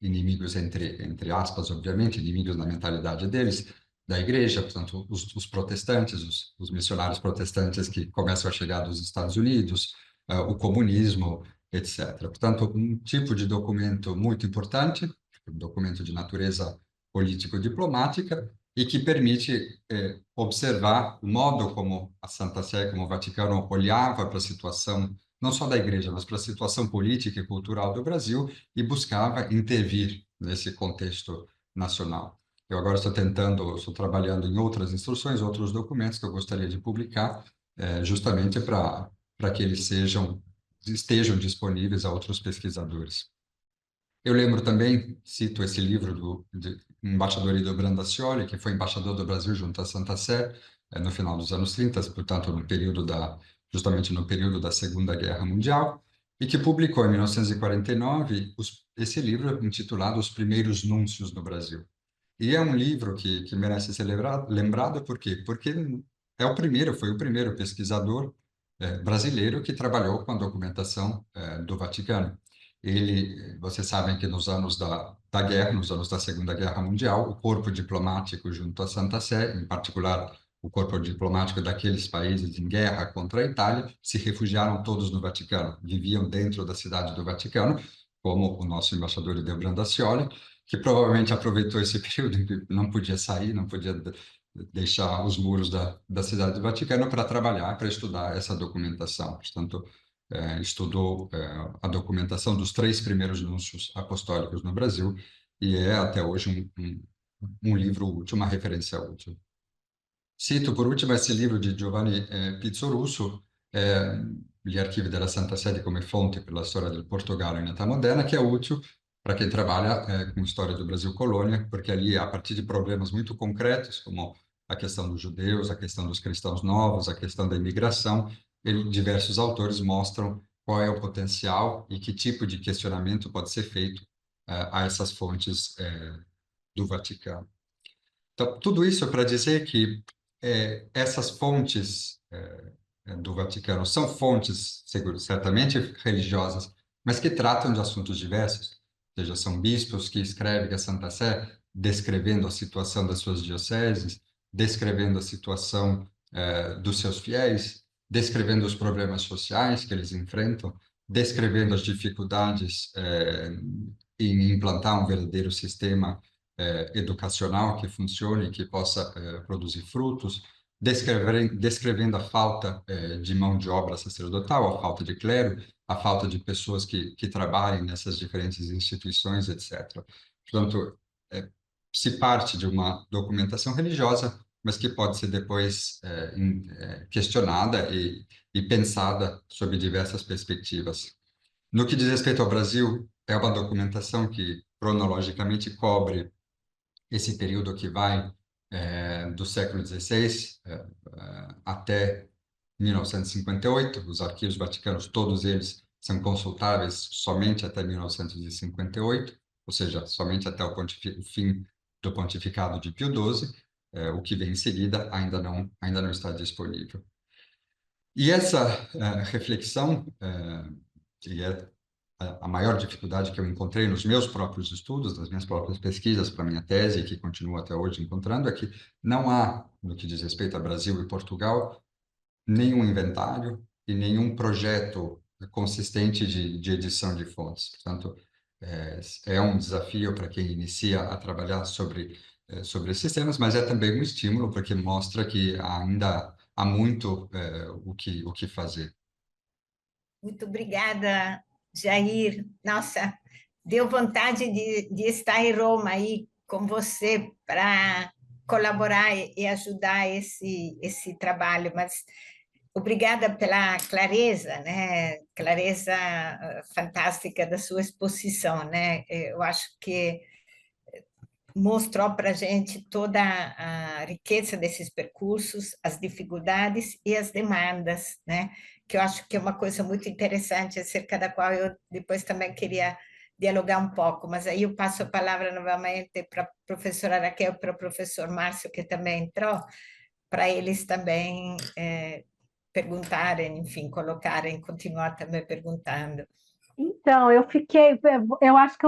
inimigos entre aspas, obviamente, inimigos na mentalidade deles, da igreja, portanto, os protestantes, os missionários protestantes que começam a chegar dos Estados Unidos, o comunismo, etc. Portanto, um tipo de documento muito importante, um documento de natureza político-diplomática, e que permite observar o modo como a Santa Sé, como o Vaticano olhava para a situação, não só da Igreja, mas para a situação política e cultural do Brasil, e buscava intervir nesse contexto nacional. Eu agora estou trabalhando em outras instruções, outros documentos que eu gostaria de publicar, justamente para que eles estejam disponíveis a outros pesquisadores. Eu lembro também, cito esse livro do embaixador Ido Brandaccioli, que foi embaixador do Brasil junto à Santa Sé, no final dos anos 30, portanto, justamente no período da Segunda Guerra Mundial, e que publicou em 1949 esse livro intitulado Os Primeiros Núncios no Brasil. E é um livro que merece ser lembrado, por quê? Porque foi o primeiro pesquisador brasileiro que trabalhou com a documentação do Vaticano. Vocês sabem que nos anos da guerra, nos anos da Segunda Guerra Mundial, o corpo diplomático junto à Santa Sé, em particular o corpo diplomático daqueles países em guerra contra a Itália, se refugiaram todos no Vaticano, viviam dentro da cidade do Vaticano, como o nosso embaixador Ildebrando Dacioli, que provavelmente aproveitou esse período em que não podia sair, não podia deixar os muros da cidade do Vaticano para trabalhar, para estudar essa documentação. Portanto, estudou a documentação dos 3 primeiros núncios apostólicos no Brasil e é até hoje um livro útil, uma referência útil. Cito por último esse livro di Giovanni Pizzorusso, Gli archivi della Santa Sede come fonte per la storia del Portogallo in età moderna, que é útil para quem trabalha com história do Brasil colônia, porque ali, a partir de problemas muito concretos, como a questão dos judeus, a questão dos cristãos novos, a questão da imigração, diversos autores mostram qual é o potencial e que tipo de questionamento pode ser feito a essas fontes do Vaticano. Então, tudo isso para dizer que essas fontes do Vaticano são fontes, certamente religiosas, mas que tratam de assuntos diversos. Ou seja, são bispos que escrevem a Santa Sé descrevendo a situação das suas dioceses, descrevendo a situação dos seus fiéis, descrevendo os problemas sociais que eles enfrentam, descrevendo as dificuldades em implantar um verdadeiro sistema educacional que funcione e que possa produzir frutos, descrevendo a falta de mão de obra sacerdotal, a falta de clero, a falta de pessoas que trabalhem nessas diferentes instituições, etc. Portanto, se parte de uma documentação religiosa, mas que pode ser depois questionada e pensada sob diversas perspectivas. No que diz respeito ao Brasil, é uma documentação que cronologicamente cobre esse período que vai do século XVI até 1958. Os arquivos vaticanos, todos eles, são consultáveis somente até 1958, ou seja, somente até o fim do pontificado de Pio XII. O que vem em seguida ainda não está disponível. E essa reflexão, que é a maior dificuldade que eu encontrei nos meus próprios estudos, nas minhas próprias pesquisas para minha tese, que continuo até hoje encontrando, é que não há, no que diz respeito a Brasil e Portugal, nenhum inventário e nenhum projeto consistente de edição de fontes. Portanto, é um desafio para quem inicia a trabalhar sobre esses temas, mas é também um estímulo, porque mostra que ainda há muito o que fazer. Muito obrigada, Jair. Nossa, deu vontade de estar em Roma aí com você para colaborar e ajudar esse trabalho, mas obrigada pela clareza, né? Clareza fantástica da sua exposição, né? Eu acho que mostrou para a gente toda a riqueza desses percursos, as dificuldades e as demandas, né? Que eu acho que é uma coisa muito interessante, acerca da qual eu depois também queria dialogar um pouco, mas aí eu passo a palavra novamente para a professora Raquel, para o professor Márcio, que também entrou, para eles também perguntarem, enfim, colocarem, continuar também perguntando. Então, eu acho que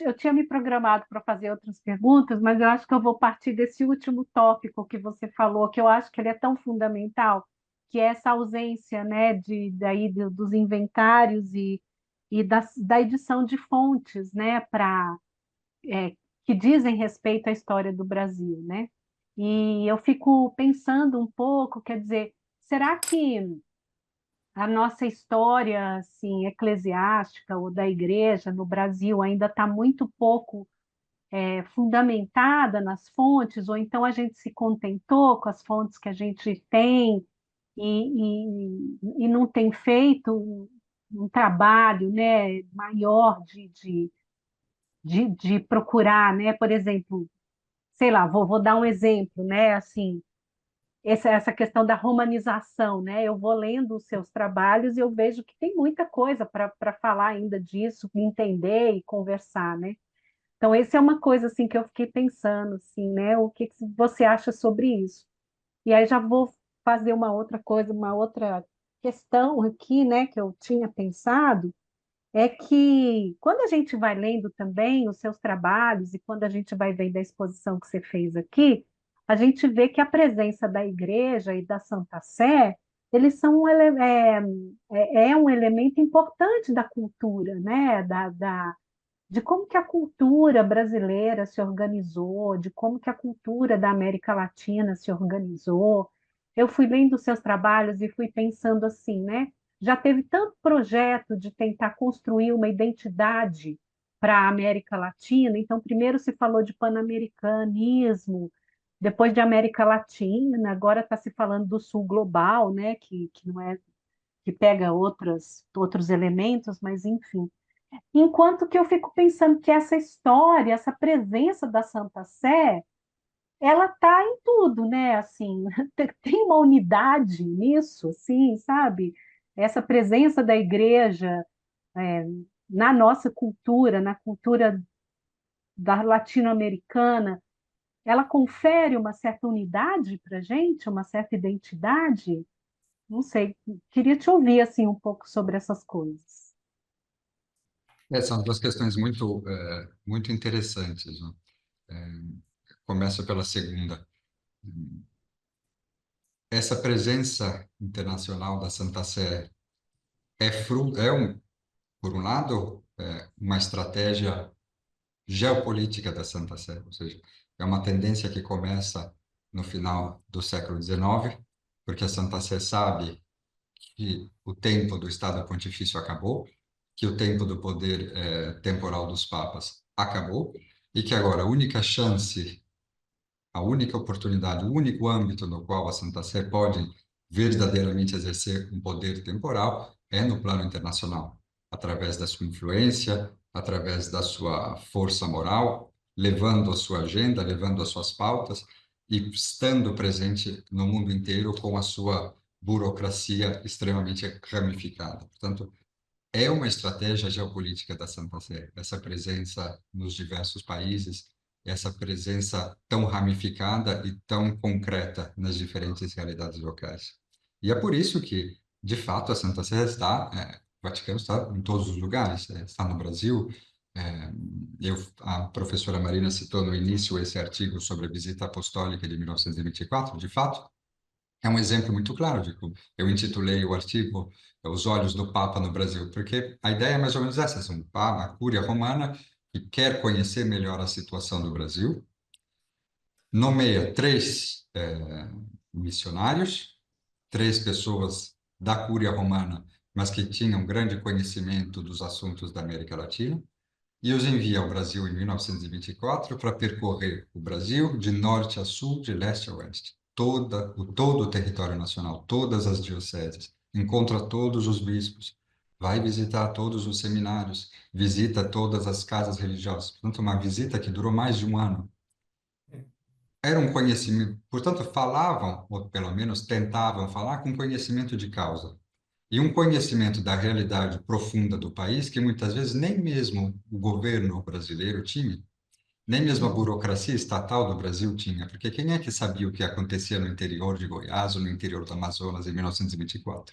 eu tinha me programado para fazer outras perguntas, mas eu acho que eu vou partir desse último tópico que você falou, que eu acho que ele é tão fundamental, que é essa ausência, né, dos inventários e da edição de fontes, né, que dizem respeito à história do Brasil, né? E eu fico pensando um pouco, quer dizer, será que a nossa história, assim, eclesiástica ou da igreja no Brasil ainda está muito pouco fundamentada nas fontes, ou então a gente se contentou com as fontes que a gente tem e não tem feito um trabalho, né, maior de procurar, né? Por exemplo, sei lá, vou dar um exemplo, né? Assim, essa questão da romanização, né? Eu vou lendo os seus trabalhos e eu vejo que tem muita coisa para falar ainda disso, entender e conversar, né? Então, essa é uma coisa assim que eu fiquei pensando, assim, né? O que que você acha sobre isso? E aí já vou fazer uma outra coisa, uma outra questão aqui, né? Que eu tinha pensado é que quando a gente vai lendo também os seus trabalhos e quando a gente vai vendo a exposição que você fez aqui, a gente vê que a presença da igreja e da Santa Sé, eles são um elemento importante da cultura, né? De como que a cultura brasileira se organizou, de como que a cultura da América Latina se organizou. Eu fui lendo seus trabalhos e fui pensando assim, né? Já teve tanto projeto de tentar construir uma identidade para a América Latina. Então, primeiro se falou de pan-americanismo, depois de América Latina, agora está se falando do Sul global, né? Que não é que pega outros elementos, mas enfim. Enquanto que eu fico pensando que essa história, essa presença da Santa Sé, ela está em tudo, né? Assim, tem uma unidade nisso, assim, sabe? Essa presença da igreja é, na nossa cultura, na cultura da latino-americana, ela confere uma certa unidade para a gente, uma certa identidade? Não sei, queria te ouvir assim um pouco sobre essas coisas. São duas questões muito interessantes, né? Começo pela segunda. Essa presença internacional da Santa Sé por um lado, uma estratégia geopolítica da Santa Sé, ou seja, é uma tendência que começa no final do século XIX, porque a Santa Sé sabe que o tempo do Estado Pontifício acabou, que o tempo do poder temporal dos papas acabou, e que agora a única chance, a única oportunidade, o único âmbito no qual a Santa Sé pode verdadeiramente exercer um poder temporal é no plano internacional, através da sua influência, através da sua força moral, levando a sua agenda, levando as suas pautas e estando presente no mundo inteiro com a sua burocracia extremamente ramificada. Portanto, é uma estratégia geopolítica da Santa Sé, essa presença nos diversos países, essa presença tão ramificada e tão concreta nas diferentes realidades locais. E é por isso que, de fato, a Santa Sé o Vaticano está em todos os lugares, está no Brasil. é, a professora Marina citou no início esse artigo sobre a visita apostólica de 1924, de fato, é um exemplo muito claro de como eu intitulei o artigo Os Olhos do Papa no Brasil, porque a ideia é mais ou menos essa, um Papa, a Cúria Romana, que quer conhecer melhor a situação do Brasil, nomeia três missionários, três pessoas da Cúria Romana, mas que tinham grande conhecimento dos assuntos da América Latina, e os envia ao Brasil em 1924 para percorrer o Brasil de norte a sul, de leste a oeste. Todo o território nacional, todas as dioceses, encontra todos os bispos, vai visitar todos os seminários, visita todas as casas religiosas. Portanto, uma visita que durou mais de um ano. Era um conhecimento, portanto, falavam, ou pelo menos tentavam falar com conhecimento de causa e um conhecimento da realidade profunda do país que muitas vezes nem mesmo o governo brasileiro tinha, nem mesmo a burocracia estatal do Brasil tinha, porque quem é que sabia o que acontecia no interior de Goiás ou no interior do Amazonas em 1924?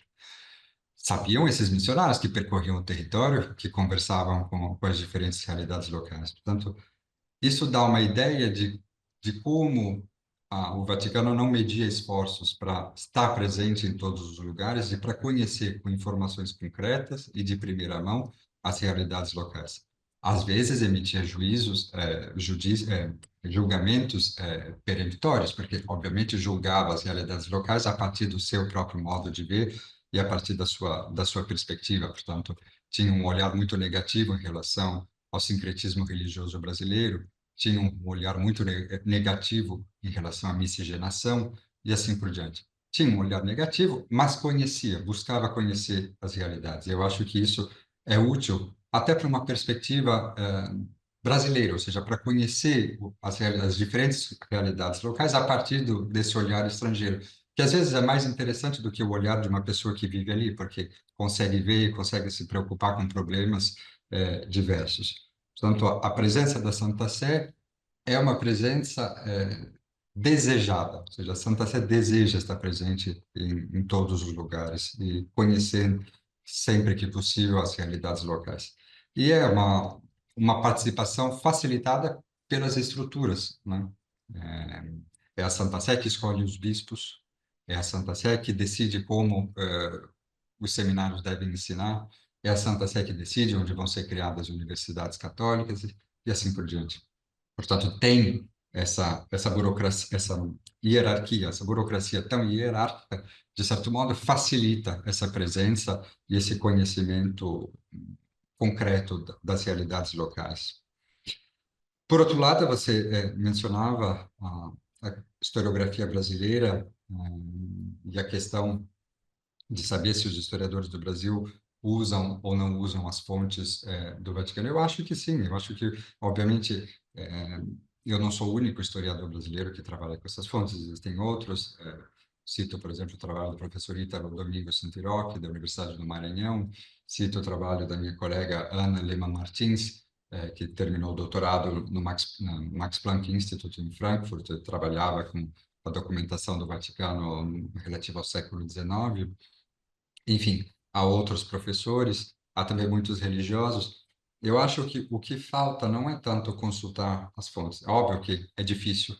Sabiam esses missionários que percorriam o território, que conversavam com as diferentes realidades locais. Portanto, isso dá uma ideia de como o Vaticano não media esforços para estar presente em todos os lugares e para conhecer com informações concretas e de primeira mão as realidades locais. Às vezes emitia julgamentos peremptórios, porque, obviamente, julgava as realidades locais a partir do seu próprio modo de ver e a partir da sua perspectiva. Portanto, tinha um olhar muito negativo em relação ao sincretismo religioso brasileiro, tinha um olhar muito negativo em relação à miscigenação e assim por diante. Tinha um olhar negativo, mas buscava conhecer as realidades. Eu acho que isso é útil até para uma perspectiva brasileira, ou seja, para conhecer as diferentes realidades locais a partir desse olhar estrangeiro, que às vezes é mais interessante do que o olhar de uma pessoa que vive ali, porque consegue ver e consegue se preocupar com problemas diversos. Portanto, a presença da Santa Sé é uma presença desejada, ou seja, a Santa Sé deseja estar presente em todos os lugares e conhecer sempre que possível as realidades locais. E é uma participação facilitada pelas estruturas, né? É a Santa Sé que escolhe os bispos, é a Santa Sé que decide como os seminários devem ensinar, é a Santa Sé que decide onde vão ser criadas universidades católicas e assim por diante. Portanto, tem essa burocracia, essa burocracia tão hierárquica, de certo modo, facilita essa presença e esse conhecimento concreto das realidades locais. Por outro lado, você mencionava a historiografia brasileira e a questão de saber se os historiadores do Brasil usam ou não usam as fontes do Vaticano. Eu acho que sim, eu acho que, obviamente, eu não sou o único historiador brasileiro que trabalha com essas fontes, existem outros. Cito, por exemplo, o trabalho do professor Ítalo Domingos Santiroque, da Universidade do Maranhão, cito o trabalho da minha colega Ana Lehmann Martins, que terminou o doutorado no Max Planck Institute em Frankfurt, trabalhava com a documentação do Vaticano relativa ao século XIX. Enfim, há outros professores, há também muitos religiosos. Eu acho que o que falta não é tanto consultar as fontes. É óbvio que é difícil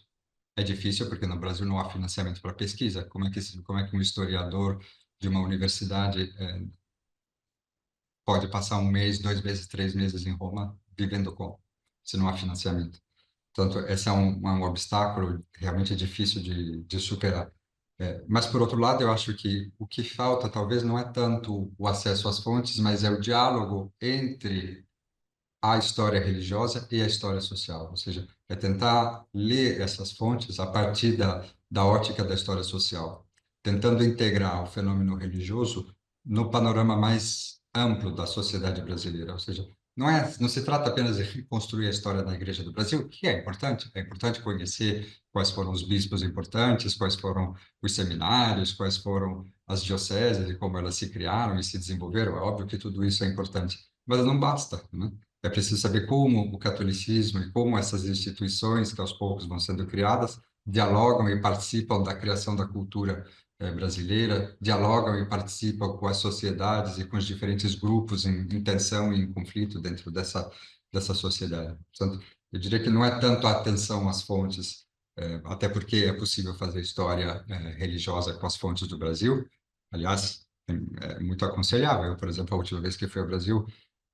porque no Brasil não há financiamento para pesquisa. Como é que um historiador de uma universidade pode passar um mês, 2 meses, 3 meses em Roma vivendo como, se não há financiamento? Portanto, esse é um obstáculo realmente difícil de superar. Mas, por outro lado, eu acho que o que falta talvez não é tanto o acesso às fontes, mas é o diálogo entre a história religiosa e a história social. Ou seja, é tentar ler essas fontes a partir da ótica da história social, tentando integrar o fenômeno religioso no panorama mais amplo da sociedade brasileira. Ou seja, não se trata apenas de reconstruir a história da Igreja do Brasil, que é importante conhecer quais foram os bispos importantes, quais foram os seminários, quais foram as dioceses e como elas se criaram e se desenvolveram. É óbvio que tudo isso é importante, mas não basta, né? É preciso saber como o catolicismo e como essas instituições que aos poucos vão sendo criadas dialogam e participam da criação da cultura brasileira, dialogam e participam com as sociedades e com os diferentes grupos em tensão e em conflito dentro dessa sociedade. Portanto, eu diria que não é tanto a atenção às fontes, até porque é possível fazer história religiosa com as fontes do Brasil. Aliás, é muito aconselhável. Eu, por exemplo, a última vez que fui ao Brasil,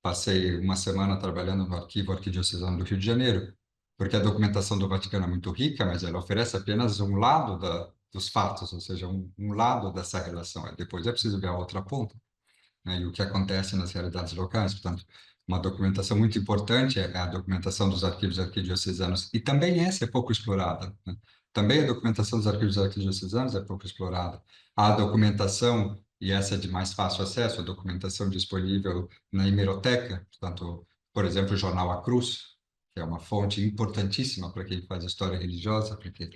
passei uma semana trabalhando no arquivo arquidiocesano do Rio de Janeiro, porque a documentação do Vaticano é muito rica, mas ela oferece apenas um lado dos fatos, ou seja, um lado dessa relação. Depois é preciso ver a outra ponta, né, e o que acontece nas realidades locais. Portanto, uma documentação muito importante é a documentação dos arquivos arquidiocesanos, e também essa é pouco explorada, né? Também a documentação dos arquivos arquidiocesanos é pouco explorada. A documentação, e essa é de mais fácil acesso, a documentação disponível na hemeroteca, portanto, por exemplo, o jornal A Cruz, que é uma fonte importantíssima para quem faz história religiosa, porque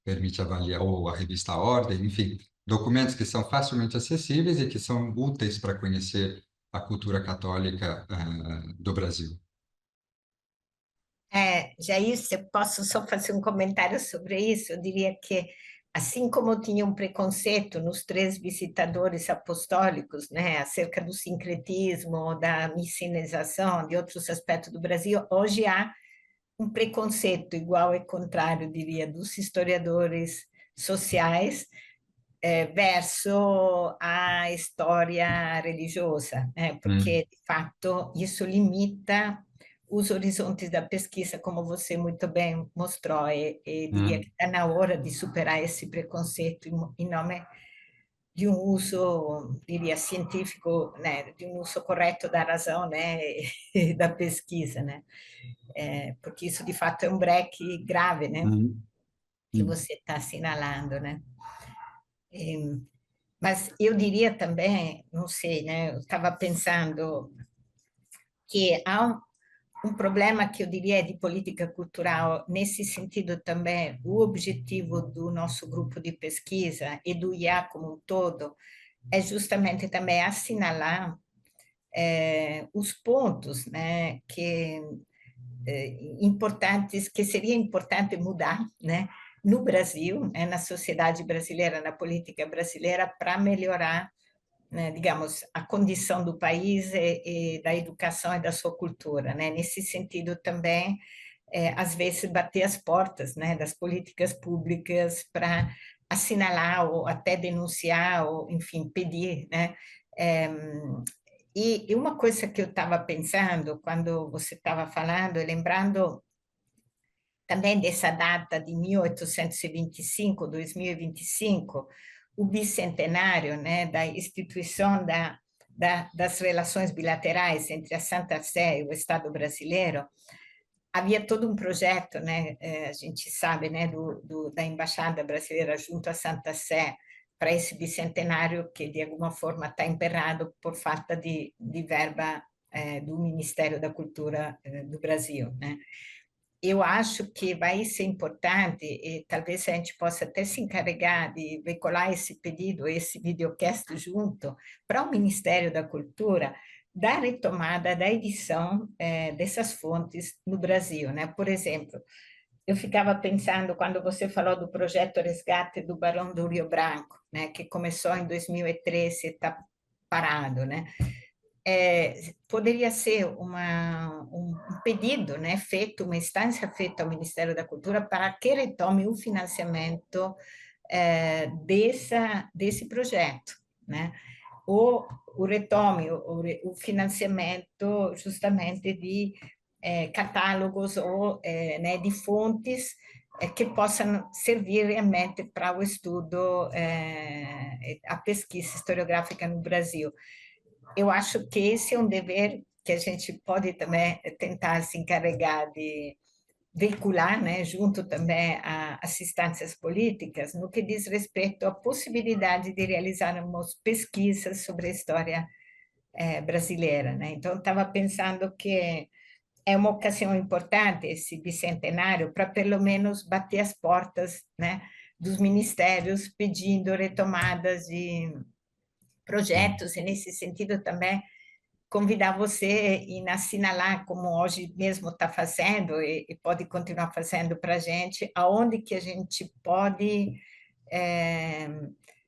permite avaliar, ou a revista A Ordem, enfim, documentos que são facilmente acessíveis e que são úteis para conhecer a cultura católica do Brasil. Jair, se eu posso só fazer um comentário sobre isso, eu diria que, assim como tinha um preconceito nos 3 visitadores apostólicos, né, acerca do sincretismo, da missinização, de outros aspectos do Brasil, hoje há um preconceito igual e contrário, diria, dos historiadores sociais verso a história religiosa, porque, de fato, isso limita os horizontes da pesquisa, como você muito bem mostrou, e diria que está na hora de superar esse preconceito em nome de um uso, diria, científico, né, de um uso correto da razão, né, e da pesquisa, né, porque isso, de fato, é um break grave, né, que você está assinalando, né. Mas eu diria também, não sei, né, eu estava pensando que há um problema que eu diria é de política cultural, nesse sentido também, o objetivo do nosso grupo de pesquisa e do IA como um todo é justamente também assinalar os pontos, né, que importantes, que seria importante mudar, né, no Brasil, né, na sociedade brasileira, na política brasileira, para melhorar, né, digamos, a condição do país e da educação e da sua cultura, né? Nesse sentido também, às vezes bater as portas, né, das políticas públicas para assinalar ou até denunciar ou, enfim, pedir, né? É, e uma coisa que eu estava pensando quando você estava falando, lembrando também dessa data de 1825, 2025, o bicentenário, né, da instituição das relações bilaterais entre a Santa Sé e o Estado brasileiro, havia todo um projeto, né, a gente sabe, né, da Embaixada Brasileira junto à Santa Sé, para esse bicentenário que, de alguma forma, está emperrado por falta de verba do Ministério da Cultura do Brasil, né? Eu acho que vai ser importante, e talvez a gente possa até se encarregar de veicular esse pedido, esse videocast junto, para o Ministério da Cultura, da retomada da edição dessas fontes no Brasil, né? Por exemplo, eu ficava pensando, quando você falou do projeto Resgate do Barão do Rio Branco, né, que começou em 2013 e está parado, né? Poderia ser um pedido, né, feito, uma instância feita ao Ministério da Cultura para que retome o financiamento desse projeto, né? O retome, o financiamento justamente de catálogos ou né, de fontes que possam servir realmente para o estudo, a pesquisa historiográfica no Brasil. Eu acho que esse é um dever que a gente pode também tentar se encarregar de veicular, né, junto também às instâncias políticas, no que diz respeito à possibilidade de realizarmos pesquisas sobre a história brasileira, né? Então, estava pensando que é uma ocasião importante esse bicentenário para, pelo menos, bater as portas, né, dos ministérios pedindo retomadas de projetos, e nesse sentido também convidar você e assinalar, como hoje mesmo está fazendo e pode continuar fazendo para a gente, aonde que a gente pode é,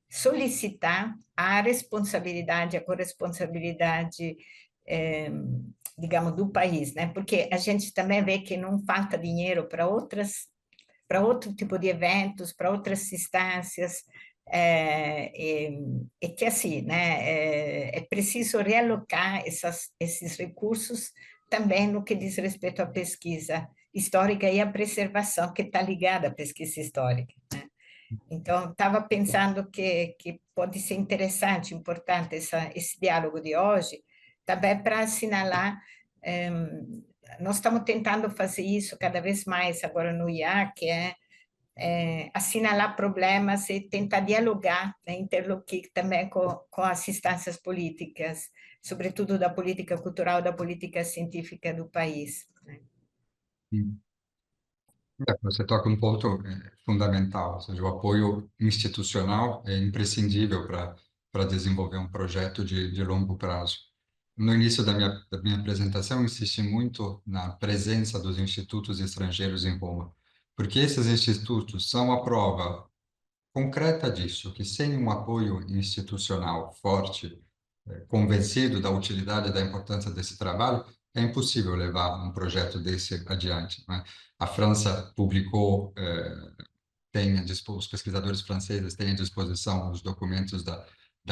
solicitar a responsabilidade, a corresponsabilidade, digamos, do país, né? Porque a gente também vê que não falta dinheiro para outro tipo de eventos, para outras instâncias, e que assim, né, é preciso realocar esses recursos também no que diz respeito à pesquisa histórica e à preservação, que está ligada à pesquisa histórica, né? Então, estava pensando que pode ser interessante, importante esse diálogo de hoje, também para assinalar. Nós estamos tentando fazer isso cada vez mais agora no IA, que assinalar problemas e tentar dialogar, né, interloquir também com as instâncias políticas, sobretudo da política cultural, da política científica do país, né? Você toca um ponto fundamental, ou seja, o apoio institucional é imprescindível para desenvolver um projeto de longo prazo. No início da minha apresentação, eu insisti muito na presença dos institutos estrangeiros em Roma, porque esses institutos são a prova concreta disso, que sem um apoio institucional forte, convencido da utilidade e da importância desse trabalho, é impossível levar um projeto desse adiante, né? A França publicou os pesquisadores franceses têm à disposição os documentos da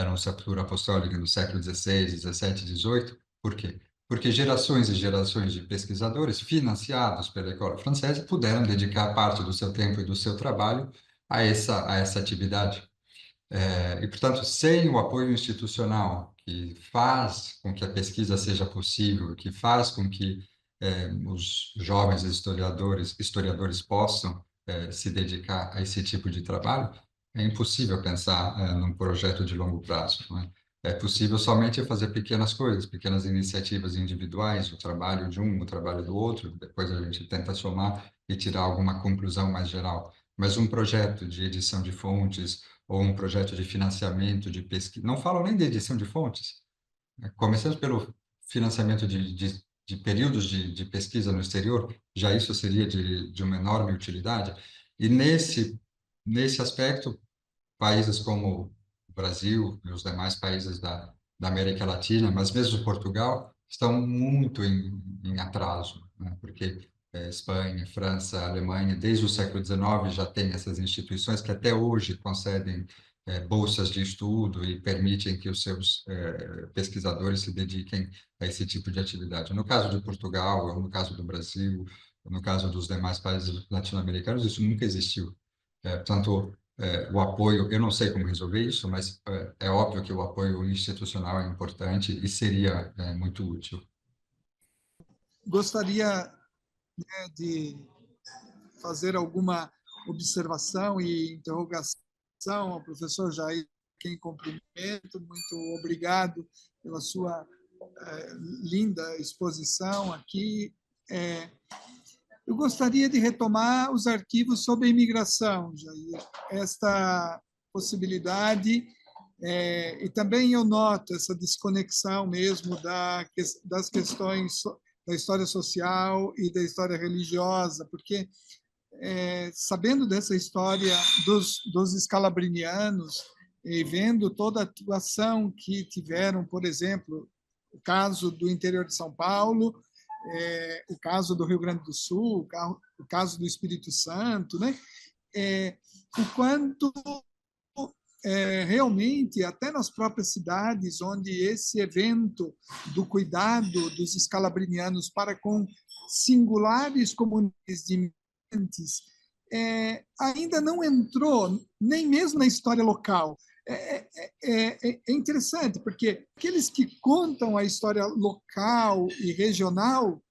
Nunciatura Apostólica do século XVI, XVII, XVIII. Por quê? Porque gerações e gerações de pesquisadores financiados pela Escola Francesa puderam dedicar parte do seu tempo e do seu trabalho a essa atividade. E, portanto, sem o apoio institucional que faz com que a pesquisa seja possível, que faz com que os jovens historiadores possam se dedicar a esse tipo de trabalho, é impossível pensar num projeto de longo prazo, não é? É possível somente fazer pequenas coisas, pequenas iniciativas individuais, o trabalho de um, o trabalho do outro, depois a gente tenta somar e tirar alguma conclusão mais geral. Mas um projeto de edição de fontes, ou um projeto de financiamento de pesquisa. Não falo nem de edição de fontes, né? Começando pelo financiamento de períodos de pesquisa no exterior, já isso seria de uma enorme utilidade. E nesse aspecto, países como o Brasil e os demais países da América Latina, mas mesmo Portugal, estão muito em atraso, né? Porque Espanha, França, Alemanha, desde o século XIX já tem essas instituições que até hoje concedem bolsas de estudo e permitem que os seus pesquisadores se dediquem a esse tipo de atividade. No caso de Portugal, ou no caso do Brasil, ou no caso dos demais países latino-americanos, isso nunca existiu. Portanto, o apoio, eu não sei como resolver isso, mas é óbvio que o apoio institucional é importante e seria muito útil. Gostaria, né, de fazer alguma observação e interrogação ao professor Jair, quem cumprimento. Muito obrigado pela sua linda exposição aqui. Eu gostaria de retomar os arquivos sobre a imigração, Jair. Esta possibilidade, e também eu noto essa desconexão mesmo das questões da história social e da história religiosa, porque sabendo dessa história dos escalabrinianos e vendo toda a atuação que tiveram, por exemplo, o caso do interior de São Paulo, o caso do Rio Grande do Sul, o caso do Espírito Santo, né? O quanto realmente, até nas próprias cidades, onde esse evento do cuidado dos escalabrinianos para com singulares comunidades de imigrantes ainda não entrou nem mesmo na história local. É interessante, porque aqueles que contam a história local e regional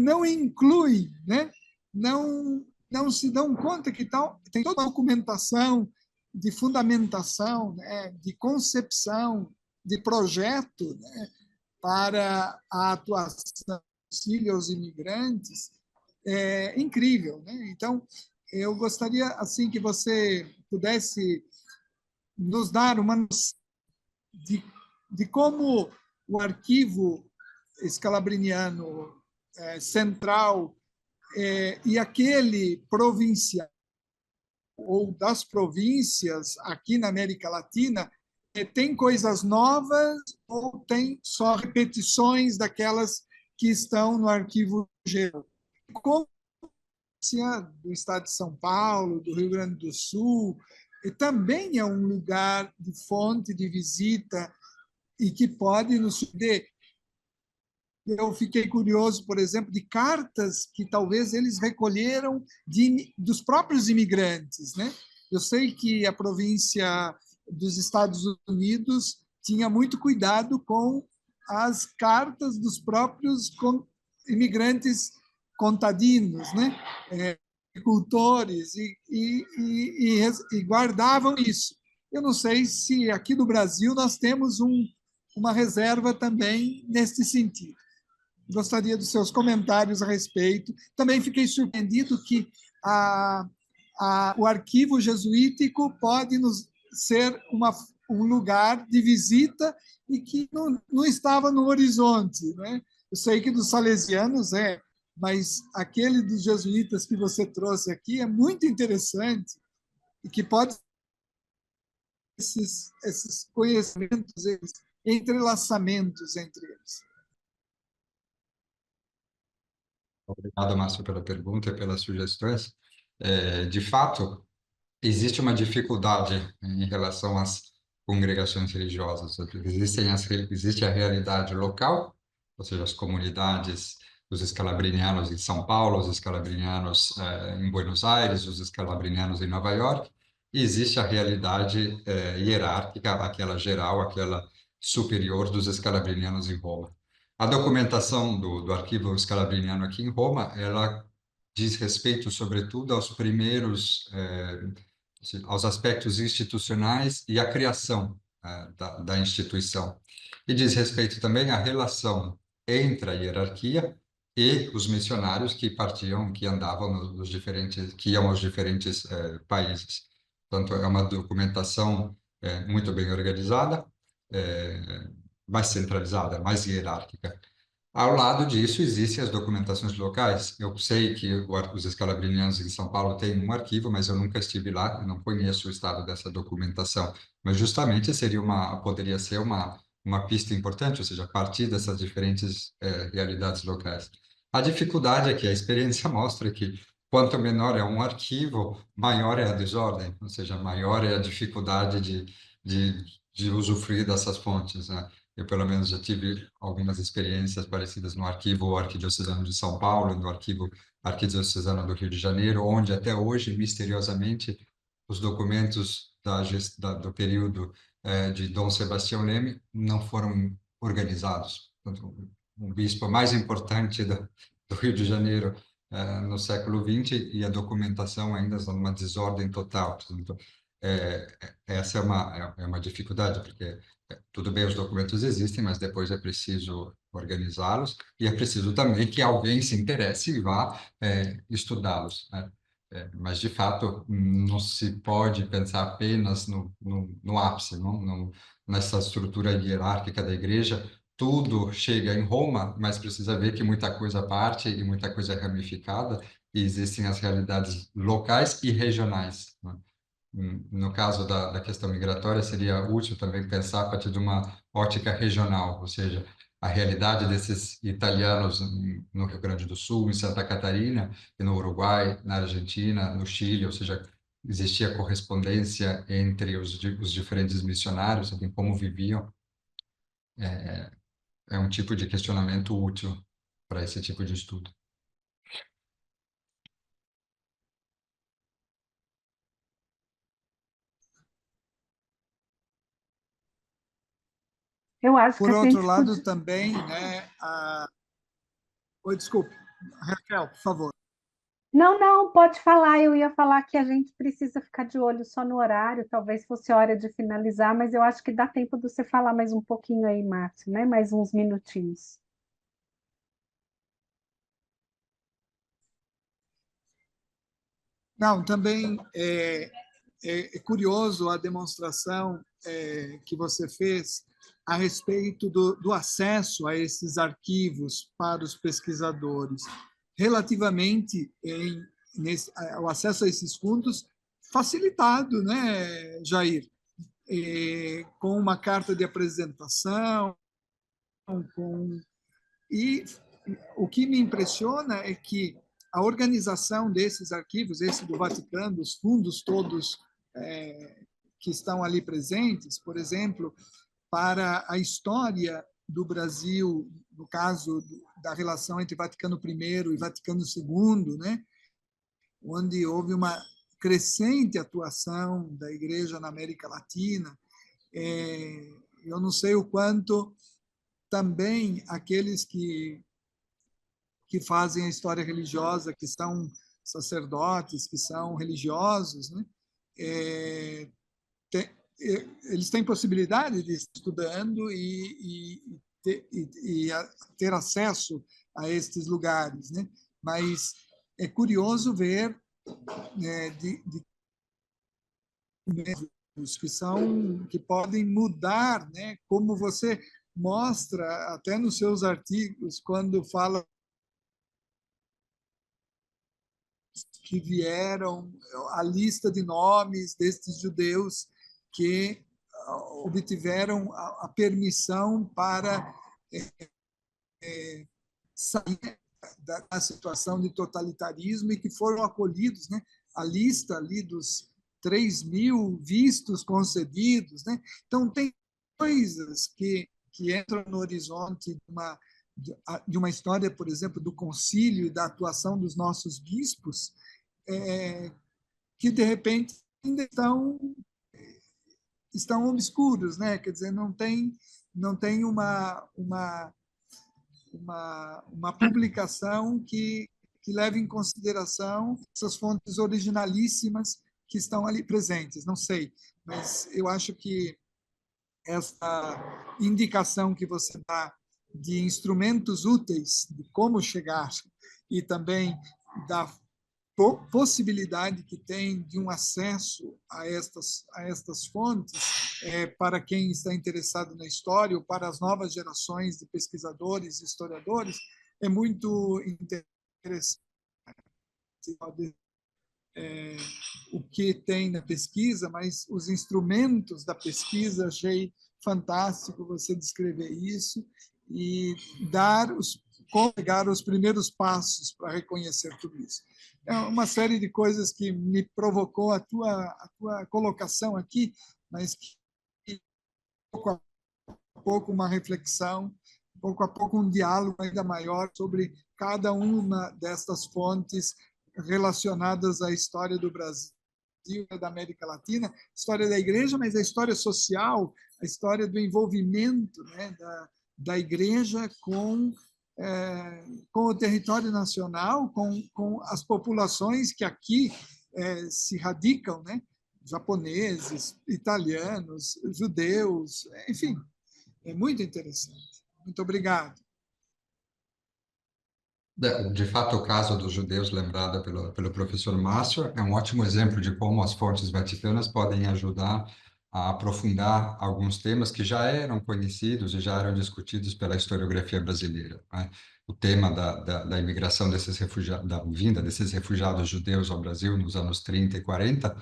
não incluem, né? Não se dão conta que tem toda a documentação de fundamentação, né? De concepção, de projeto, né? Para a atuação auxílio aos imigrantes, incrível, né? Então, eu gostaria assim que você pudesse nos dar uma noção de como o arquivo escalabriniano central e aquele provincial ou das províncias aqui na América Latina tem coisas novas ou tem só repetições daquelas que estão no arquivo geral. Como do estado de São Paulo, do Rio Grande do Sul, e também é um lugar de fonte de visita e que pode nos surpreender. Eu fiquei curioso, por exemplo, de cartas que talvez eles recolheram dos próprios imigrantes, né? Eu sei que a província dos Estados Unidos tinha muito cuidado com as cartas dos próprios imigrantes contadinos, né? Agricultores, e guardavam isso. Eu não sei se aqui no Brasil nós temos uma reserva também nesse sentido. Gostaria dos seus comentários a respeito. Também fiquei surpreendido que o arquivo jesuítico pode ser um lugar de visita e que não estava no horizonte, né? Eu sei que dos salesianos mas aquele dos jesuítas que você trouxe aqui é muito interessante e que pode esses conhecimentos, esses entrelaçamentos entre eles. Obrigado, Márcio, pela pergunta e pelas sugestões. De fato, existe uma dificuldade em relação às congregações religiosas. Existe a realidade local, ou seja, as comunidades, os escalabrinianos em São Paulo, os escalabrinianos em Buenos Aires, os escalabrinianos em Nova York, e existe a realidade hierárquica, aquela geral, aquela superior dos escalabrinianos em Roma. A documentação do arquivo escalabriniano aqui em Roma, ela diz respeito, sobretudo, aos primeiros aos aspectos institucionais e à criação da instituição. E diz respeito também à relação entre a hierarquia e os missionários que partiam, que andavam nos diferentes, que iam aos diferentes países. Portanto, é uma documentação muito bem organizada, mais centralizada, mais hierárquica. Ao lado disso, existem as documentações locais. Eu sei que os escalabrinianos em São Paulo têm um arquivo, mas eu nunca estive lá, eu não conheço o estado dessa documentação. Mas justamente poderia ser uma pista importante, ou seja, a partir dessas diferentes realidades locais. A dificuldade é que a experiência mostra que quanto menor é um arquivo, maior é a desordem, ou seja, maior é a dificuldade de usufruir dessas fontes, né? Eu, pelo menos, já tive algumas experiências parecidas no arquivo arquidiocesano de São Paulo, no arquivo arquidiocesano do Rio de Janeiro, onde até hoje, misteriosamente, os documentos do período de Dom Sebastião Leme não foram organizados. Portanto, o bispo mais importante do Rio de Janeiro no século XX e a documentação ainda está numa desordem total. Portanto, essa é uma dificuldade, porque tudo bem, os documentos existem, mas depois é preciso organizá-los e é preciso também que alguém se interesse e vá estudá-los, né? Mas, de fato, não se pode pensar apenas no ápice, nessa estrutura hierárquica da igreja. Tudo chega em Roma, mas precisa ver que muita coisa parte e muita coisa é ramificada, e existem as realidades locais e regionais, né? No caso da questão migratória, seria útil também pensar a partir de uma ótica regional, ou seja, a realidade desses italianos no Rio Grande do Sul, em Santa Catarina, e no Uruguai, na Argentina, no Chile, ou seja, existia correspondência entre os diferentes missionários, enfim, como viviam. É um tipo de questionamento útil para esse tipo de estudo. Eu acho que Por a outro gente lado, podia... também, né, Oi, desculpe, Raquel, por favor. Não, não, pode falar. Eu ia falar que a gente precisa ficar de olho só no horário, talvez fosse hora de finalizar, mas eu acho que dá tempo de você falar mais um pouquinho aí, Márcio, né? Mais uns minutinhos. Não, também é curioso a demonstração que você fez a respeito do acesso a esses arquivos para os pesquisadores. Relativamente o acesso a esses fundos facilitado, né, Jair? Com uma carta de apresentação, e o que me impressiona é que a organização desses arquivos, esse do Vaticano, os fundos todos que estão ali presentes, por exemplo, para a história do Brasil, no caso da relação entre Vaticano I e Vaticano II, né, onde houve uma crescente atuação da Igreja na América Latina. Eu não sei o quanto também aqueles que fazem a história religiosa, que são sacerdotes, que são religiosos, né? Eles têm possibilidade de ir estudando e ter acesso a estes lugares, né? Mas é curioso ver que podem mudar, né? Como você mostra até nos seus artigos, quando fala que vieram, a lista de nomes destes judeus que obtiveram a permissão para sair da situação de totalitarismo e que foram acolhidos, né, a lista ali dos 3.000 vistos concedidos, né? Então, tem coisas que entram no horizonte de uma história, por exemplo, do concílio e da atuação dos nossos bispos, que, de repente, ainda estão obscuros, né? Quer dizer, não tem uma publicação que leve em consideração essas fontes originalíssimas que estão ali presentes. Não sei, mas eu acho que essa indicação que você dá de instrumentos úteis, de como chegar, e também da possibilidade que tem de um acesso a estas fontes para quem está interessado na história ou para as novas gerações de pesquisadores e historiadores, é muito interessante. O que tem na pesquisa, mas os instrumentos da pesquisa, achei fantástico você descrever isso e como pegar os primeiros passos para reconhecer tudo isso. É uma série de coisas que me provocou a tua colocação aqui, mas que pouco a pouco uma reflexão, pouco a pouco um diálogo ainda maior sobre cada uma destas fontes relacionadas à história do Brasil e da América Latina, história da igreja, mas a história social, a história do envolvimento, né, da igreja com o território nacional, com as populações que aqui se radicam, né? Japoneses, italianos, judeus, enfim, é muito interessante. Muito obrigado. De fato, o caso dos judeus, lembrado pelo professor Márcio, é um ótimo exemplo de como as fontes vaticanas podem ajudar a aprofundar alguns temas que já eram conhecidos e já eram discutidos pela historiografia brasileira, né? O tema da imigração desses refugiados, da vinda desses refugiados judeus ao Brasil nos anos 30 e 40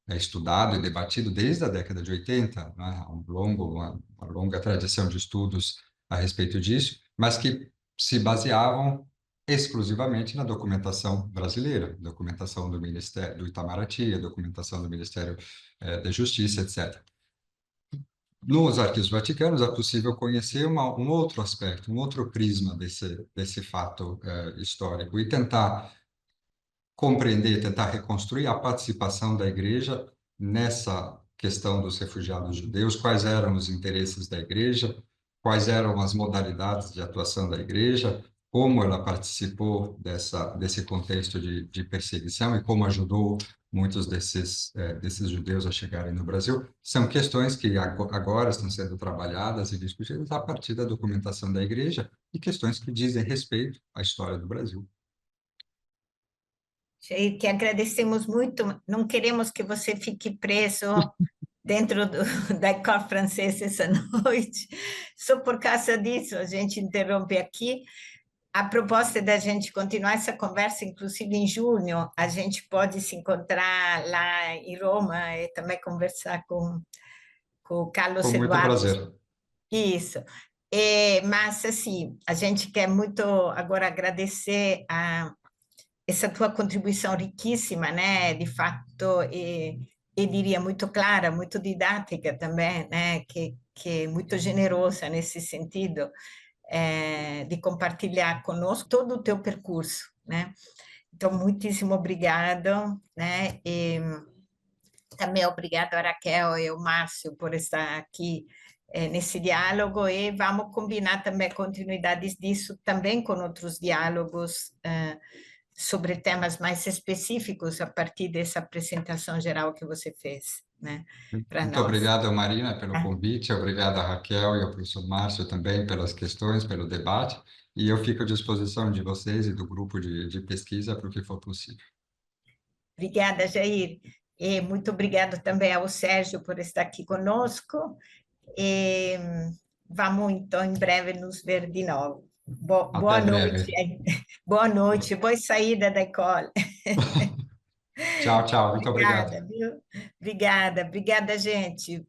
é estudado e debatido desde a década de 80, né? Há uma longa tradição de estudos a respeito disso, mas que se baseavam exclusivamente na documentação brasileira, documentação do Ministério do Itamaraty, a documentação do Ministério da Justiça, etc. Nos arquivos vaticanos é possível conhecer um outro aspecto, um outro prisma desse fato histórico e tentar compreender, tentar reconstruir a participação da Igreja nessa questão dos refugiados judeus, quais eram os interesses da Igreja, quais eram as modalidades de atuação da Igreja, como ela participou desse contexto de perseguição e como ajudou muitos desses judeus a chegarem no Brasil. São questões que agora estão sendo trabalhadas e discutidas a partir da documentação da Igreja e questões que dizem respeito à história do Brasil. E que agradecemos muito. Não queremos que você fique preso dentro da École Française essa noite. Só por causa disso, a gente interrompe aqui. A proposta é da gente continuar essa conversa, inclusive em junho, a gente pode se encontrar lá em Roma e também conversar com o Carlos Com muito Eduardo. prazer. Isso. Mas, assim, a gente quer muito agora agradecer essa tua contribuição riquíssima, né? De fato, eu diria muito clara, muito didática também, né? Que é muito generosa nesse sentido, de compartilhar conosco todo o teu percurso, né? Então, muitíssimo obrigado, né? E também obrigado a Raquel e ao Márcio por estar aqui nesse diálogo e vamos combinar também continuidades disso também com outros diálogos sobre temas mais específicos a partir dessa apresentação geral que você fez, né, para Muito nós. obrigado, Marina, pelo convite, obrigado a Raquel e ao professor Márcio também pelas questões, pelo debate, e eu fico à disposição de vocês e do grupo de pesquisa para o que for possível. Obrigada, Jair. E muito obrigado também ao Sérgio por estar aqui conosco. E vamos, então, em breve nos ver de novo. Boa noite. Boa noite, boa saída da escola. Tchau, tchau. Muito obrigado. Obrigada, viu? Obrigada, gente.